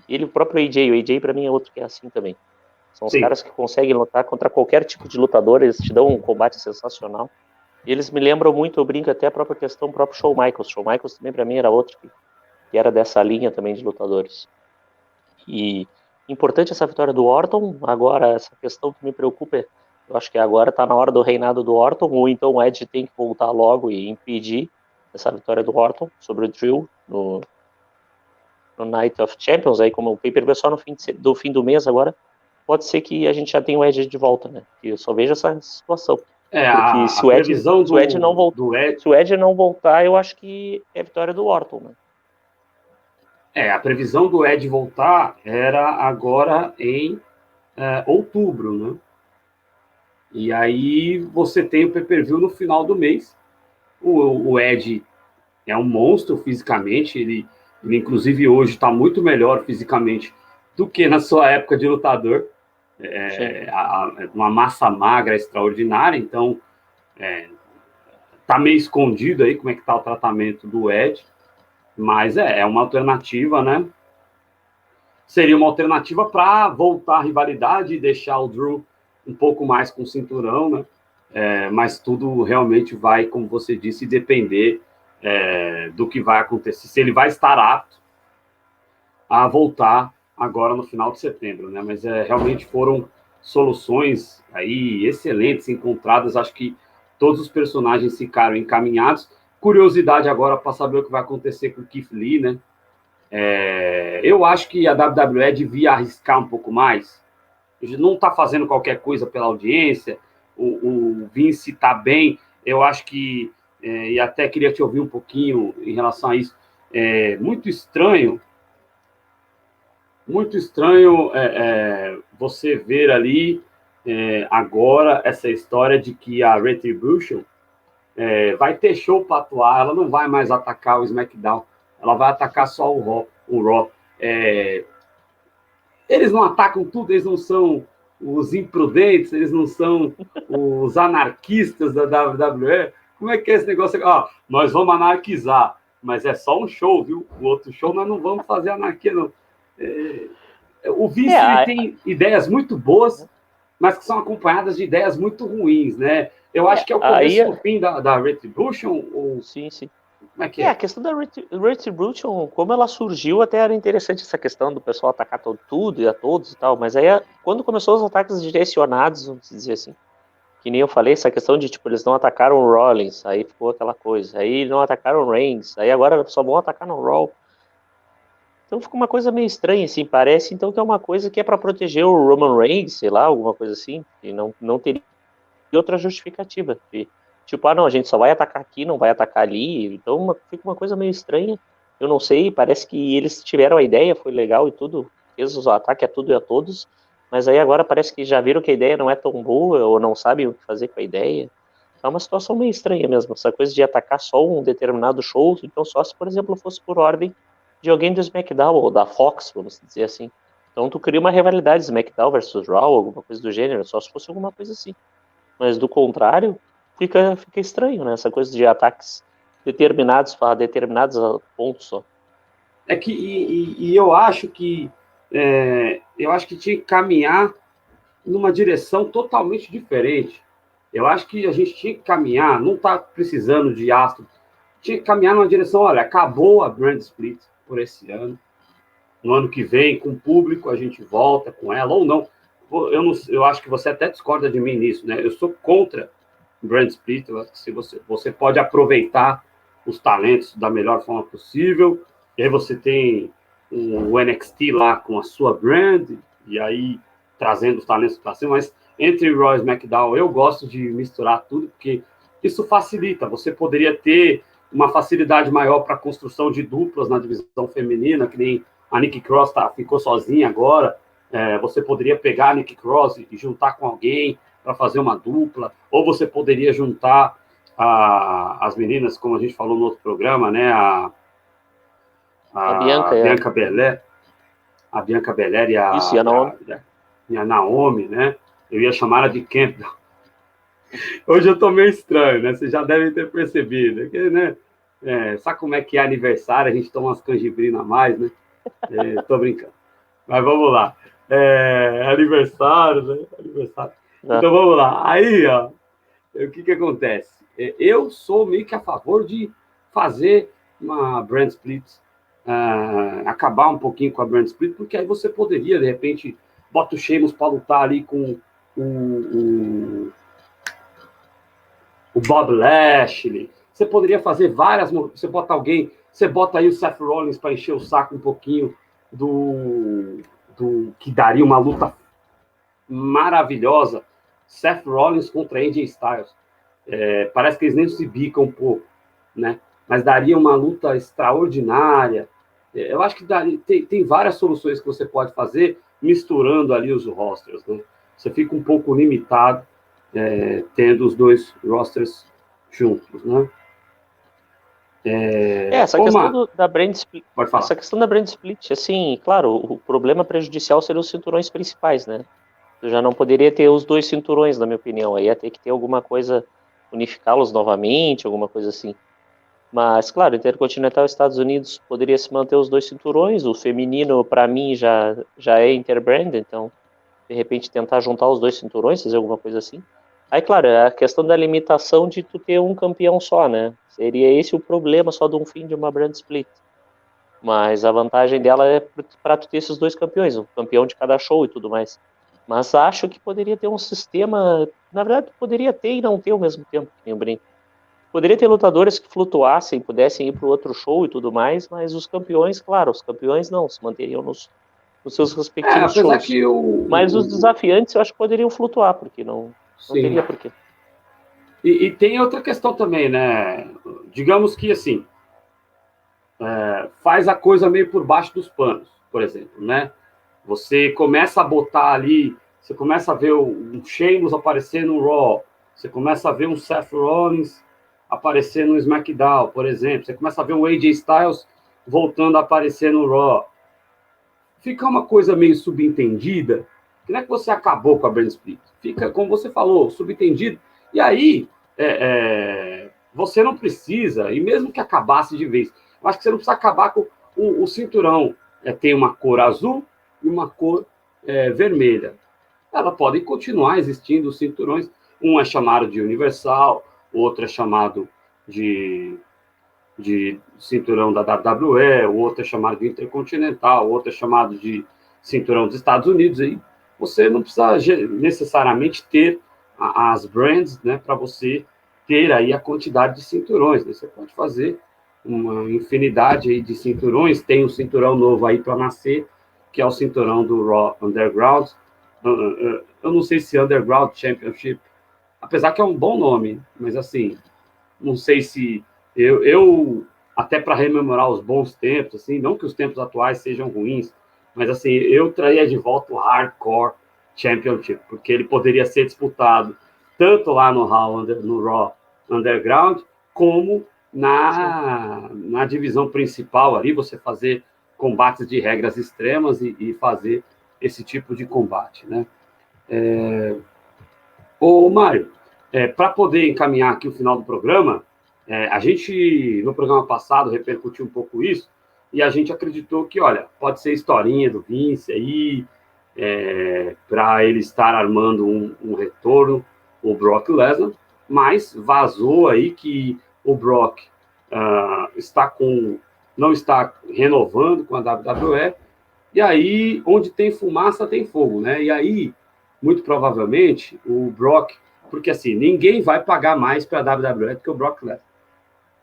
E ele, o próprio AJ, o AJ pra mim é outro que é assim também. São os caras que conseguem lutar contra qualquer tipo de lutador, eles te dão um combate sensacional. Eles me lembram muito, eu brinco até a própria questão, o próprio Shawn Michaels. Shawn Michaels também para mim era outro que era dessa linha também de lutadores. E importante essa vitória do Orton. Agora, essa questão que me preocupa, eu acho que agora está na hora do reinado do Orton, ou então o Edge tem que voltar logo e impedir essa vitória do Orton sobre o Drew no Night of Champions, aí como o pay-per-view só no fim do mês agora, pode ser que a gente já tenha o Edge de volta, né? E eu só vejo essa situação. Porque A previsão se o Edge não voltar, eu acho que é a vitória do Orton, né? A previsão do Ed voltar era agora em outubro, né? E aí você tem o pay-per-view no final do mês. O Ed é um monstro fisicamente, ele inclusive hoje está muito melhor fisicamente do que na sua época de lutador. Uma massa magra extraordinária, então tá meio escondido aí como é que tá o tratamento do Ed, mas é uma alternativa, né? Seria uma alternativa para voltar à rivalidade e deixar o Drew um pouco mais com o cinturão, né? Mas tudo realmente vai, como você disse, depender do que vai acontecer, se ele vai estar apto a voltar agora no final de setembro, né? Mas realmente foram soluções aí excelentes encontradas. Acho que todos os personagens ficaram encaminhados. Curiosidade agora para saber o que vai acontecer com o Keith Lee, né? Eu acho que a WWE devia arriscar um pouco mais. Ele não está fazendo qualquer coisa pela audiência. O Vince está bem. Eu acho que, e até queria te ouvir um pouquinho em relação a isso, muito estranho você ver ali agora essa história de que a Retribution vai ter show para atuar, ela não vai mais atacar o SmackDown, ela vai atacar só o Raw. Eles não atacam tudo, eles não são os imprudentes, eles não são os anarquistas da WWE. Como é que é esse negócio? Nós vamos anarquizar, mas é só um show, viu? O outro show nós não vamos fazer anarquia, não. O Vince ele tem ideias muito boas, mas que são acompanhadas de ideias muito ruins, né? Eu acho que é o começo do fim da Retribution. Sim, sim. Como é que é? A questão da Retribution, como ela surgiu, até era interessante essa questão do pessoal atacar tudo e a todos e tal, mas aí quando começou os ataques direcionados, vamos dizer assim, que nem eu falei, essa questão de, tipo, eles não atacaram o Rollins, aí ficou aquela coisa, aí não atacaram o Reigns, aí agora só vão atacar no Raw. Então fica uma coisa meio estranha, assim, parece então que é uma coisa que é para proteger o Roman Reigns, sei lá, alguma coisa assim, e não teria outra justificativa. Tipo, não, a gente só vai atacar aqui, não vai atacar ali, então fica uma coisa meio estranha. Eu não sei, parece que eles tiveram a ideia, foi legal e tudo, fez o ataque a tudo e a todos, mas aí agora parece que já viram que a ideia não é tão boa, ou não sabem o que fazer com a ideia. É uma situação meio estranha mesmo, essa coisa de atacar só um determinado show, então só se, por exemplo, fosse por ordem de alguém do SmackDown, ou da Fox, vamos dizer assim. Então tu cria uma rivalidade SmackDown versus Raw, alguma coisa do gênero, só se fosse alguma coisa assim. Mas do contrário, fica estranho, né? Essa coisa de ataques determinados para determinados pontos só. Eu acho que tinha que caminhar numa direção totalmente diferente. Eu acho que a gente tinha que caminhar, não está precisando de astro, tinha que caminhar numa direção, olha, acabou a Brand Split por esse ano. No ano que vem, com o público, a gente volta com ela, ou não. Eu acho que você até discorda de mim nisso, né? Eu sou contra o Brand Split. Eu acho que você pode aproveitar os talentos da melhor forma possível, e aí você tem o NXT lá com a sua brand, e aí trazendo os talentos para cima, mas entre Raw e SmackDown eu gosto de misturar tudo, porque isso facilita. Você poderia ter uma facilidade maior para a construção de duplas na divisão feminina, que nem a Nikki Cross ficou sozinha agora. Você poderia pegar a Nikki Cross e juntar com alguém para fazer uma dupla, ou você poderia juntar as meninas, como a gente falou no outro programa, né? A Bianca Belair, e a Naomi, né? Eu ia chamar ela de Campbell. Hoje eu tô meio estranho, né? Vocês já devem ter percebido, porque, né? Sabe como é que é aniversário? A gente toma umas canjibrinas a mais, né? Tô brincando. Mas vamos lá. Aniversário, né? Aniversário. Então vamos lá. Aí, ó, o que acontece? Eu sou meio que a favor de fazer uma brand split, acabar um pouquinho com a brand split, porque aí você poderia, de repente, bota o Sheamus para lutar ali com o Bob Lashley. Você poderia fazer várias. Você bota alguém, você bota aí o Seth Rollins para encher o saco um pouquinho do que daria uma luta maravilhosa. Seth Rollins contra AJ Styles. Parece que eles nem se bicam um pouco, né? Mas daria uma luta extraordinária. Eu acho que tem várias soluções que você pode fazer misturando ali os rosters, né? Você fica um pouco limitado tendo os dois rosters juntos, né? Essa questão da brand split, Pode falar. essa questão da brand split, assim, claro, o problema prejudicial seriam os cinturões principais, né? Eu já não poderia ter os dois cinturões, na minha opinião. Aí ia ter que ter alguma coisa, unificá-los novamente, alguma coisa assim. Mas, claro, Intercontinental Estados Unidos poderia se manter os dois cinturões. O feminino, para mim, já é interbrand, então, de repente, tentar juntar os dois cinturões, fazer alguma coisa assim. Aí, claro, é a questão da limitação de tu ter um campeão só, né? Seria esse o problema só de um fim de uma brand split. Mas a vantagem dela é para tu ter esses dois campeões, um campeão de cada show e tudo mais. Mas acho que poderia ter um sistema. Na verdade, poderia ter e não ter ao mesmo tempo, que nem o brinco. Poderia ter lutadores que flutuassem, pudessem ir para o outro show e tudo mais, mas os campeões, claro, os campeões não, se manteriam nos seus respectivos Apesar shows. que Mas os desafiantes eu acho que poderiam flutuar, porque não teria porquê. E tem outra questão também, né? Digamos que, assim, faz a coisa meio por baixo dos panos, por exemplo, né? Você começa a botar ali, você começa a ver um Sheamus aparecer no Raw, você começa a ver um Seth Rollins aparecer no SmackDown, por exemplo, você começa a ver um AJ Styles voltando a aparecer no Raw. Fica uma coisa meio subentendida, que não é que você acabou com a brand split, fica, como você falou, subentendido, e aí você não precisa, e mesmo que acabasse de vez, eu acho que você não precisa acabar com o cinturão. Tem uma cor azul e uma cor vermelha. Elas podem continuar existindo os cinturões. Um é chamado de universal, outro é chamado de cinturão da WWE, o outro é chamado de intercontinental, o outro é chamado de cinturão dos Estados Unidos. Aí você não precisa necessariamente ter as brands, né, para você ter aí a quantidade de cinturões. Né? Você pode fazer uma infinidade aí de cinturões. Tem um cinturão novo aí para nascer, que é o cinturão do Raw Underground. Eu não sei se Underground Championship, apesar que é um bom nome, mas assim, não sei se eu até para rememorar os bons tempos, assim, não que os tempos atuais sejam ruins, mas assim, eu traria de volta o Hardcore Championship, porque ele poderia ser disputado tanto lá no Raw Underground, como na divisão principal ali, você fazer combates de regras extremas e fazer esse tipo de combate, né? Ô, Mário, para poder encaminhar aqui o final do programa, a gente, no programa passado, repercutiu um pouco isso, e a gente acreditou que, olha, pode ser historinha do Vince aí, para ele estar armando um retorno, o Brock Lesnar, mas vazou aí que o Brock não está renovando com a WWE, e aí, onde tem fumaça, tem fogo, né? E aí, muito provavelmente, o Brock, porque assim, ninguém vai pagar mais para a WWE do que o Brock Lesnar.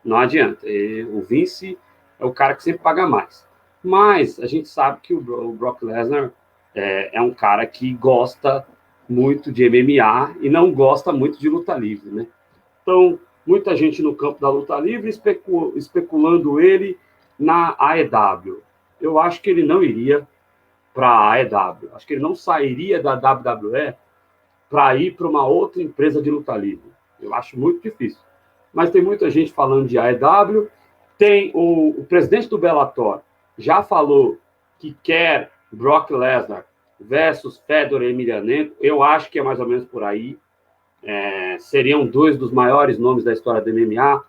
Não adianta. O Vince é o cara que sempre paga mais. Mas a gente sabe que o Brock Lesnar é um cara que gosta muito de MMA e não gosta muito de luta livre, né? Então, muita gente no campo da luta livre especulando ele na AEW. Eu acho que ele não iria para a AEW. Acho que ele não sairia da WWE para ir para uma outra empresa de luta livre. Eu acho muito difícil. Mas tem muita gente falando de AEW. Tem o presidente do Bellator já falou que quer Brock Lesnar versus Fedor Emelianenko. Eu acho que é mais ou menos por aí. Seriam dois dos maiores nomes da história do MMA.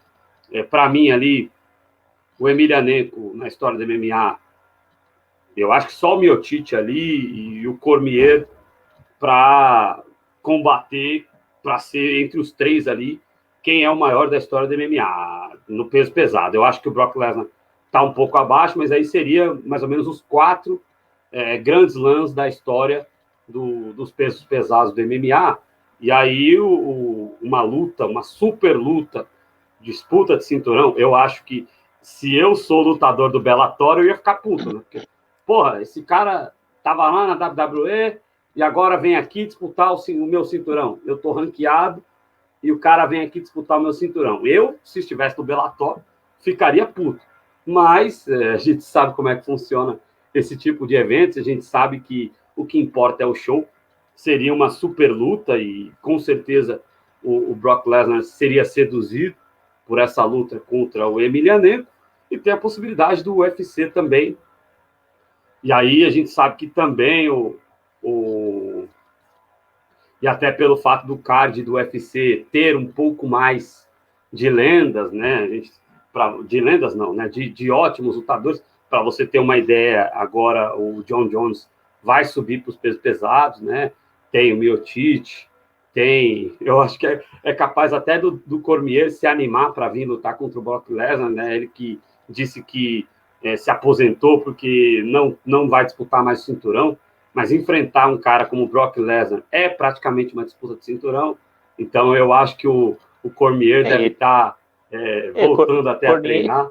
Para mim, ali, o Emelianenko, na história do MMA, eu acho que só o Miocic ali e o Cormier para combater, para ser entre os três ali, quem é o maior da história do MMA no peso pesado. Eu acho que o Brock Lesnar está um pouco abaixo, mas aí seria mais ou menos os 4 grandes lãs da história dos pesos pesados do MMA. E aí uma luta, uma super luta, disputa de cinturão, eu acho que se eu sou lutador do Bellator, eu ia ficar puto, né? Porque, porra, esse cara tava lá na WWE e agora vem aqui disputar o meu cinturão. Eu tô ranqueado e o cara vem aqui disputar o meu cinturão. Eu, se estivesse no Bellator, ficaria puto. Mas a gente sabe como é que funciona esse tipo de eventos, a gente sabe que o que importa é o show. Seria uma super luta e, com certeza, o Brock Lesnar seria seduzido por essa luta contra o Emelianenko, e tem a possibilidade do UFC também. E aí a gente sabe que também e até pelo fato do card do UFC ter um pouco mais de lendas, né? De lendas não, né? De ótimos lutadores. Para você ter uma ideia, agora o John Jones vai subir para os pesos pesados, né? Tem o Miocic, eu acho que é capaz até do Cormier se animar para vir lutar contra o Brock Lesnar, né? Ele que disse que se aposentou porque não vai disputar mais o cinturão, mas enfrentar um cara como o Brock Lesnar é praticamente uma disputa de cinturão. Então eu acho que o Cormier deve estar voltando até a treinar.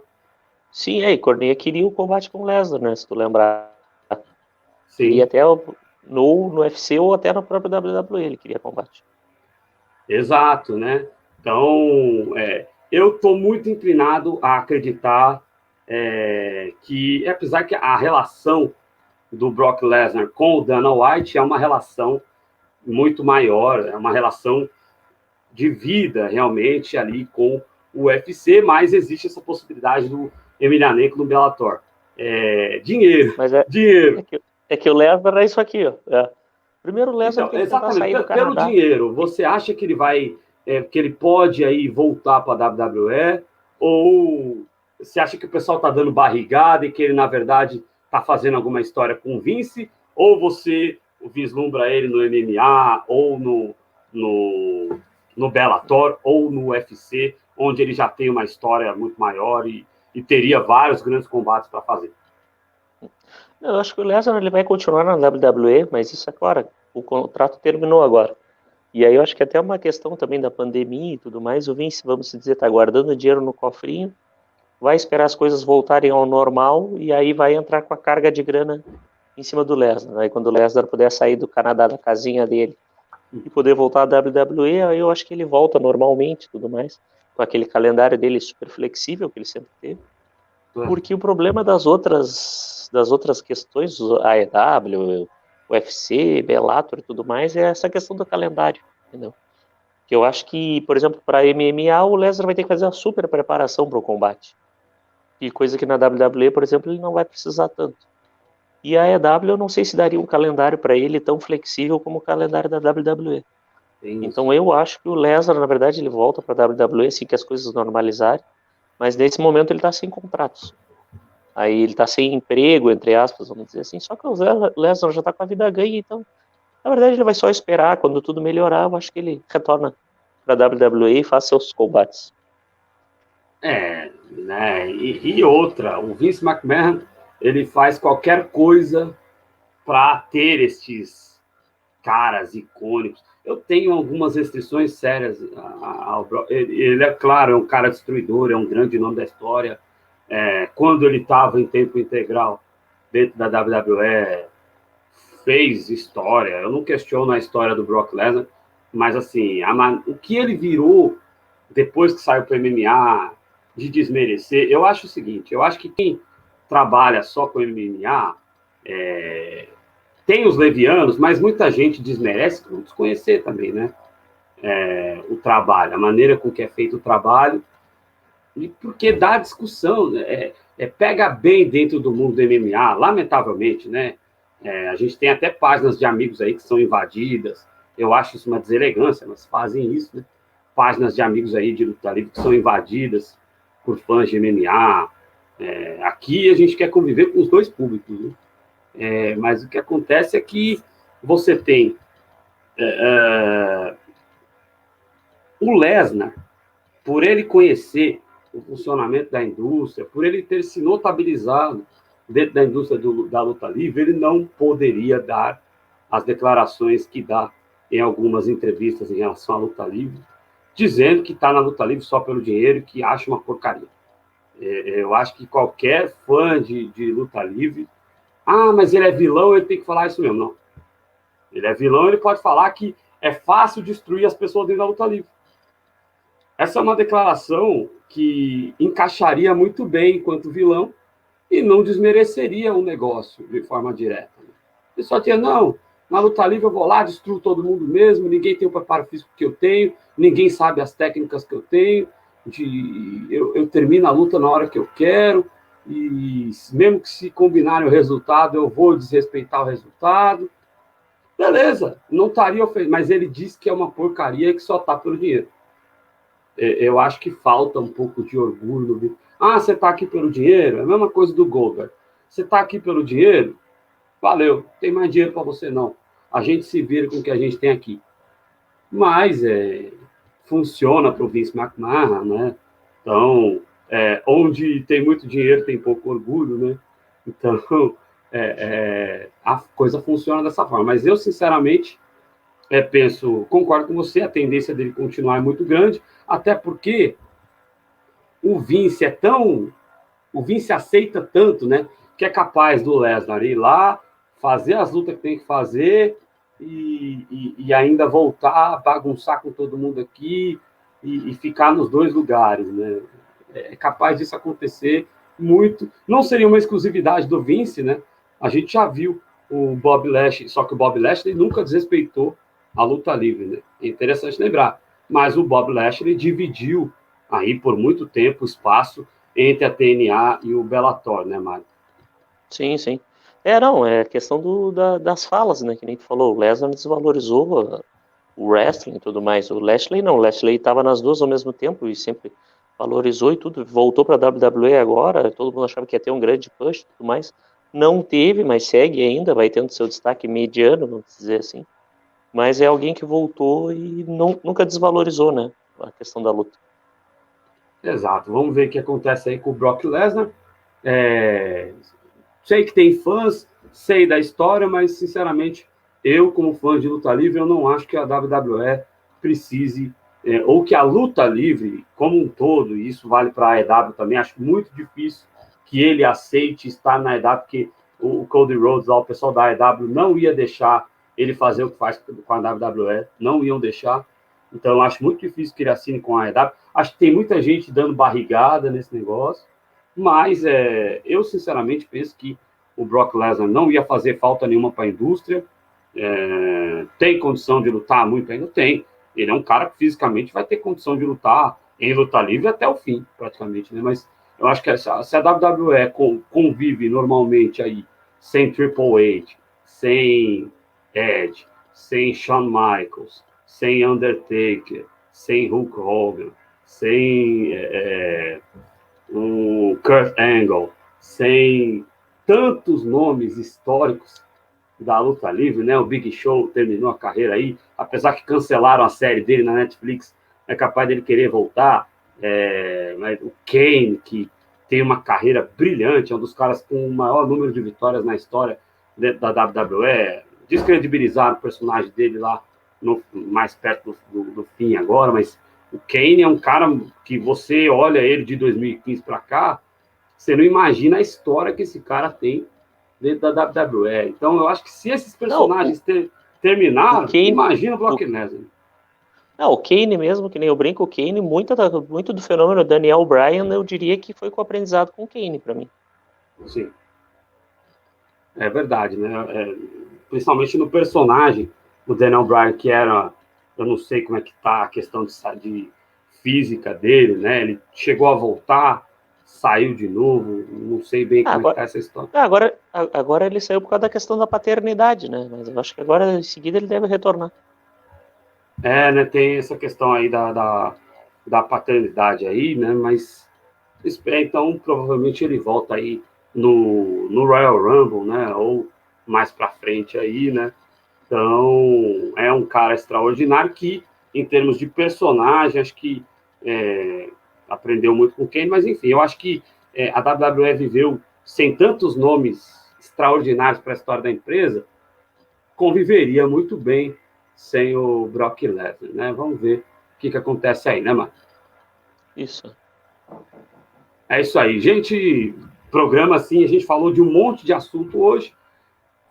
Sim, e Cormier queria o combate com o Lesnar, né? Se tu lembrar. Sim. Queria até no UFC ou até no próprio WWE, ele queria combate. Exato, né? Então, eu estou muito inclinado a acreditar que, apesar que a relação do Brock Lesnar com o Dana White é uma relação muito maior, é uma relação de vida realmente ali com o UFC, mas existe essa possibilidade do Emelianenko no Bellator. Dinheiro, mas dinheiro. É que o Lesnar é isso aqui, ó. Primeiro o Lesnar Então, tem que tentar sair do pelo Canadá. dinheiro, você acha que ele vai, que ele pode aí voltar para a WWE? Ou você acha que o pessoal está dando barrigada e que ele, na verdade, está fazendo alguma história com o Vince? Ou você vislumbra ele no MMA, ou no Bellator, ou no UFC, onde ele já tem uma história muito maior e teria vários grandes combates para fazer? Eu acho que o Lesnar ele vai continuar na WWE, mas isso é claro, o contrato terminou agora. E aí eu acho que até uma questão também da pandemia e tudo mais, o Vince, vamos dizer, está guardando dinheiro no cofrinho, vai esperar as coisas voltarem ao normal e aí vai entrar com a carga de grana em cima do Lesnar. Aí quando o Lesnar puder sair do Canadá, da casinha dele, e poder voltar à WWE, aí eu acho que ele volta normalmente e tudo mais, com aquele calendário dele super flexível que ele sempre teve. Porque o problema das outras questões, a AEW, UFC, Bellator e tudo mais, é essa questão do calendário, entendeu? Que eu acho que, por exemplo, para MMA, o Lesnar vai ter que fazer uma super preparação para o combate. E coisa que na WWE, por exemplo, ele não vai precisar tanto. E a AEW, eu não sei se daria um calendário para ele tão flexível como o calendário da WWE. Então eu acho que o Lesnar, na verdade, ele volta para a WWE assim que as coisas normalizarem, mas nesse momento ele está sem contratos. Aí ele está sem emprego, entre aspas, vamos dizer assim, só que o Lesnar já está com a vida ganha, então, na verdade, ele vai só esperar, quando tudo melhorar, eu acho que ele retorna para a WWE e faz seus combates. Né? E outra, o Vince McMahon, ele faz qualquer coisa para ter estes caras icônicos. Eu tenho algumas restrições sérias ao ele é claro, é um cara destruidor, é um grande nome da história. Quando ele estava em tempo integral dentro da WWE, fez história. Eu não questiono a história do Brock Lesnar, mas assim, o que ele virou depois que saiu para o MMA, de desmerecer, eu acho o seguinte, eu acho que quem trabalha só com MMA tem os levianos, mas muita gente desmerece por desconhecer também, né? O trabalho, a maneira com que é feito o trabalho, e porque dá discussão, né? Pega bem dentro do mundo do MMA, lamentavelmente, né? A gente tem até páginas de amigos aí que são invadidas, eu acho isso uma deselegância, mas fazem isso, né? Páginas de amigos aí de luta livre que são invadidas por fãs de MMA. Aqui a gente quer conviver com os dois públicos, né? Mas o que acontece é que você tem o Lesnar, por ele conhecer o funcionamento da indústria, por ele ter se notabilizado dentro da indústria da luta livre, ele não poderia dar as declarações que dá em algumas entrevistas em relação à luta livre, dizendo que está na luta livre só pelo dinheiro e que acha uma porcaria. Eu acho que qualquer fã de luta livre, mas ele é vilão, ele tem que falar isso mesmo. Não. Ele é vilão, ele pode falar que é fácil destruir as pessoas dentro da luta livre. Essa é uma declaração que encaixaria muito bem enquanto vilão e não desmereceria o negócio de forma direta. Ele só tinha, não, na luta livre eu vou lá, destruo todo mundo mesmo, ninguém tem o preparo físico que eu tenho, ninguém sabe as técnicas que eu tenho, eu termino a luta na hora que eu quero, e mesmo que se combinarem o resultado, eu vou desrespeitar o resultado. Beleza, não estaria ofendido, mas ele diz que é uma porcaria e que só está pelo dinheiro. Eu acho que falta um pouco de orgulho. Você está aqui pelo dinheiro? É a mesma coisa do Goldberg. Você está aqui pelo dinheiro? Valeu, tem mais dinheiro para você não. A gente se vira com o que a gente tem aqui. Mas funciona para o Vince McMahon, né? Então, onde tem muito dinheiro, tem pouco orgulho, né? Então, a coisa funciona dessa forma. Mas eu, sinceramente, concordo com você, a tendência dele continuar é muito grande, até porque o Vince o Vince aceita tanto, né, que é capaz do Lesnar ir lá, fazer as lutas que tem que fazer e ainda voltar, bagunçar com todo mundo aqui e ficar nos dois lugares, né? É capaz disso acontecer muito. Não seria uma exclusividade do Vince, né? A gente já viu o Bob Lashley, só que o Bob Lashley nunca desrespeitou a luta livre, né? É interessante lembrar. Mas o Bob Lashley dividiu aí por muito tempo o espaço entre a TNA e o Bellator, né, Mário? Sim, sim. Não, é questão das falas, né? Que nem tu falou, o Lesnar desvalorizou o wrestling e tudo mais. O Lashley não, o Lashley estava nas duas ao mesmo tempo e sempre valorizou e tudo. Voltou para a WWE agora, todo mundo achava que ia ter um grande push e tudo mais. Não teve, mas segue ainda, vai tendo seu destaque mediano, vamos dizer assim. Mas é alguém que voltou e nunca desvalorizou, né? A questão da luta. Exato. Vamos ver o que acontece aí com o Brock Lesnar. Sei que tem fãs, sei da história, mas, sinceramente, eu, como fã de luta livre, eu não acho que a WWE precise, ou que a luta livre, como um todo, e isso vale para a AEW também, acho muito difícil que ele aceite estar na AEW, porque o Cody Rhodes, lá, o pessoal da AEW, não ia deixar ele fazer o que faz com a WWE, não iam deixar. Então, eu acho muito difícil que ele assine com a AEW. Acho que tem muita gente dando barrigada nesse negócio. Mas eu, sinceramente, penso que o Brock Lesnar não ia fazer falta nenhuma para a indústria. Tem condição de lutar muito ainda? Tem. Ele é um cara que fisicamente vai ter condição de lutar em luta livre até o fim, praticamente. Né? Mas eu acho que se a WWE convive normalmente aí sem Triple H, sem Edge, sem Shawn Michaels, sem Undertaker, sem Hulk Hogan, sem o Kurt Angle, sem tantos nomes históricos da luta livre, né? O Big Show terminou a carreira aí, apesar que cancelaram a série dele na Netflix, é capaz dele querer voltar. O Kane, que tem uma carreira brilhante, é um dos caras com o maior número de vitórias na história dentro da WWE. Descredibilizaram o personagem dele lá mais perto do fim agora, mas o Kane é um cara que você olha ele de 2015 para cá, você não imagina a história que esse cara tem dentro da WWE. Então, eu acho que se esses personagens terminaram, imagina o Brock Lesnar. O Kane mesmo, que nem eu brinco, o Kane, muito do fenômeno Daniel Bryan, eu diria que foi com o aprendizado com o Kane, para mim. Sim. É verdade, né? Principalmente no personagem do Daniel Bryan, que era, eu não sei como é que tá a questão de física dele, né? Ele chegou a voltar, saiu de novo, não sei bem como é que tá essa história. Agora ele saiu por causa da questão da paternidade, né? Mas eu acho que agora, em seguida, ele deve retornar. Né? Tem essa questão aí da paternidade aí, né? Mas então provavelmente ele volta aí no Royal Rumble, né? Ou mais para frente aí, né? Então é um cara extraordinário que, em termos de personagem, acho que aprendeu muito com o Kane, mas enfim, eu acho que a WWE viveu sem tantos nomes extraordinários para a história da empresa, conviveria muito bem sem o Brock Lesnar, né? Vamos ver o que acontece aí, né, Marcos? Isso. É isso aí, gente. Programa assim, a gente falou de um monte de assunto hoje.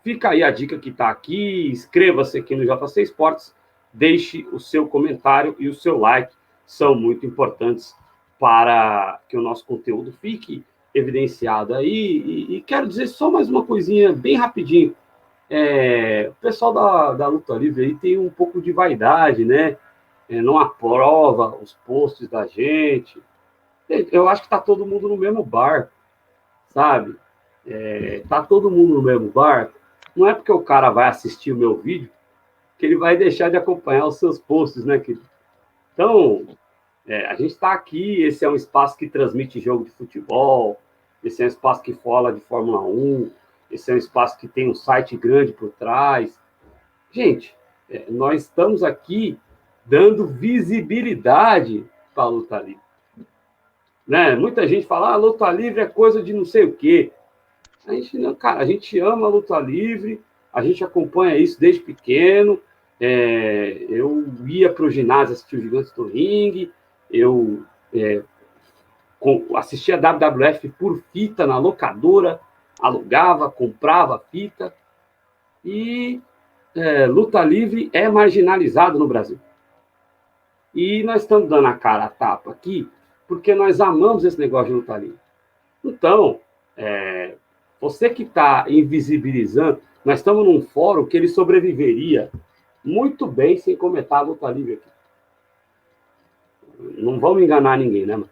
Fica aí a dica que está aqui. Inscreva-se aqui no JC Esportes. Deixe o seu comentário e o seu like. São muito importantes para que o nosso conteúdo fique evidenciado aí. E quero dizer só mais uma coisinha bem rapidinho. O pessoal da Luta Livre aí tem um pouco de vaidade, né? Não aprova os posts da gente. Eu acho que está todo mundo no mesmo barco, sabe? Tá todo mundo no mesmo barco. Não é porque o cara vai assistir o meu vídeo que ele vai deixar de acompanhar os seus posts, né, querido? Então, a gente está aqui, esse é um espaço que transmite jogo de futebol, esse é um espaço que fala de Fórmula 1, esse é um espaço que tem um site grande por trás. Gente, nós estamos aqui dando visibilidade para a luta livre. Né? Muita gente fala, luta livre é coisa de não sei o quê. A gente não, cara, a gente ama a luta livre, a gente acompanha isso desde pequeno. Eu ia para o ginásio assistir o Gigantes do Ringue, eu assistia a WWF por fita na locadora, alugava, comprava fita. E luta livre é marginalizado no Brasil. E nós estamos dando a cara a tapa aqui porque nós amamos esse negócio de luta livre. Então, você que está invisibilizando, nós estamos num fórum que ele sobreviveria muito bem sem comentar a luta livre aqui. Não vamos enganar ninguém, né, mano?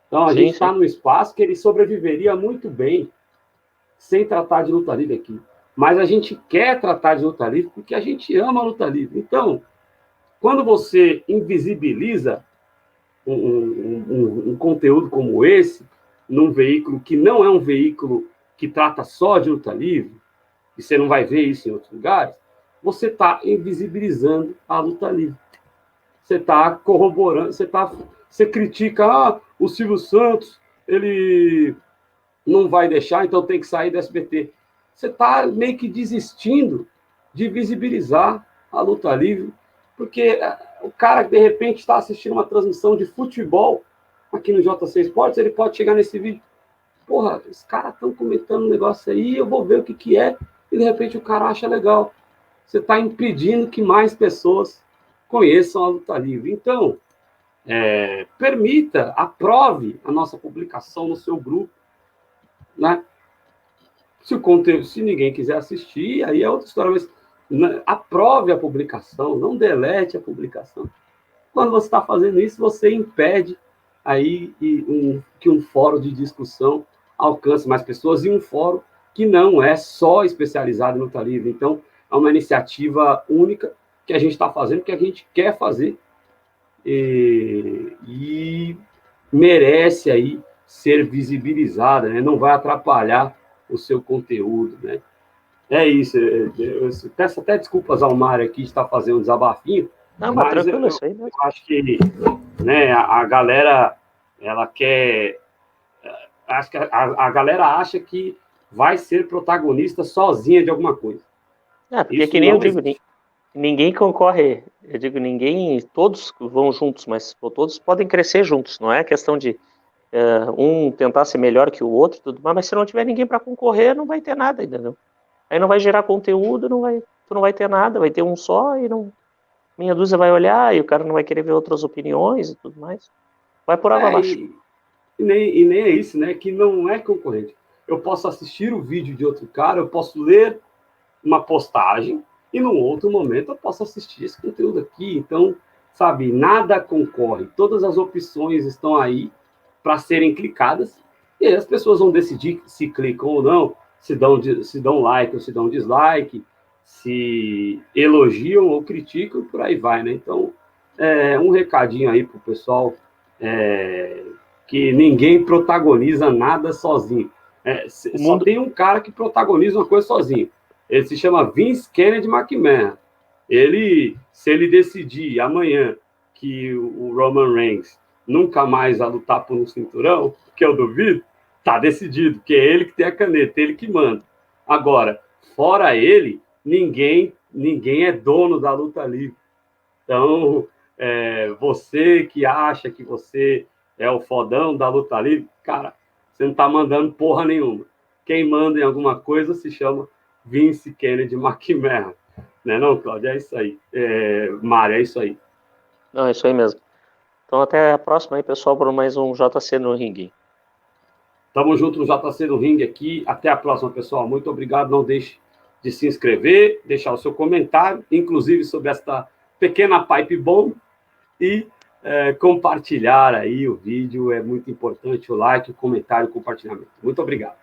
Então, a gente está num espaço que ele sobreviveria muito bem sem tratar de luta livre aqui. Mas a gente quer tratar de luta livre porque a gente ama a luta livre. Então, quando você invisibiliza um conteúdo como esse, num veículo que não é um veículo que trata só de luta livre, e você não vai ver isso em outros lugares, você está invisibilizando a luta livre. Você está corroborando, você critica, o Silvio Santos, ele não vai deixar, então tem que sair do SBT. Você está meio que desistindo de visibilizar a luta livre, porque o cara que de repente está assistindo uma transmissão de futebol aqui no JC Esportes, ele pode chegar nesse vídeo, porra, os caras estão comentando um negócio aí, eu vou ver o que é, e de repente o cara acha legal. Você está impedindo que mais pessoas conheçam a luta livre. Então, permita, aprove a nossa publicação no seu grupo, né? Se o conteúdo, se ninguém quiser assistir, aí é outra história, mas aprove a publicação, não delete a publicação. Quando você está fazendo isso, você impede aí que um fórum de discussão alcance mais pessoas, e um fórum que não é só especializado em luta livre. Então, é uma iniciativa única que a gente está fazendo, que a gente quer fazer, e merece aí ser visibilizada, né? Não vai atrapalhar o seu conteúdo, né? É isso. Eu peço até desculpas ao Mário aqui de estar fazendo um desabafinho. Não, mas tranquilo, isso aí. Eu acho que, né, a galera, ela quer... Acho que a galera acha que vai ser protagonista sozinha de alguma coisa. Porque isso que nem eu digo, ninguém concorre, eu digo, todos vão juntos, mas todos podem crescer juntos, não é questão de um tentar ser melhor que o outro, tudo mais, mas se não tiver ninguém para concorrer, não vai ter nada, entendeu? Aí não vai gerar conteúdo, tu não vai ter nada, vai ter um só e não, meia dúzia vai olhar e o cara não vai querer ver outras opiniões e tudo mais. Vai por água abaixo. E nem é isso, né? Que não é concorrente. Eu posso assistir o vídeo de outro cara, eu posso ler uma postagem e num outro momento eu posso assistir esse conteúdo aqui. Então, sabe, nada concorre. Todas as opções estão aí para serem clicadas e aí as pessoas vão decidir se clicam ou não, se dão like ou se dão dislike, se elogiam ou criticam, por aí vai, né? Então, um recadinho aí pro pessoal, que ninguém protagoniza nada sozinho. Só tem um cara que protagoniza uma coisa sozinho. Ele se chama Vince Kennedy McMahon. Se ele decidir amanhã que o Roman Reigns nunca mais a lutar por um cinturão, que eu duvido, tá decidido, que é ele que tem a caneta, ele que manda. Agora, fora ele, ninguém é dono da luta livre. Então, você que acha que você é o fodão da luta livre, cara, você não tá mandando porra nenhuma. Quem manda em alguma coisa se chama Vince Kennedy McMahon. Não é não, Cláudio? É isso aí. Mário, é isso aí. Não, é isso aí mesmo. Então até a próxima aí, pessoal, por mais um JC no Ringue. Tamo junto no JC no Ringue aqui. Até a próxima, pessoal. Muito obrigado. Não deixe de se inscrever, deixar o seu comentário, inclusive sobre esta pequena pipe bomb, e compartilhar aí o vídeo. É muito importante o like, o comentário, o compartilhamento. Muito obrigado.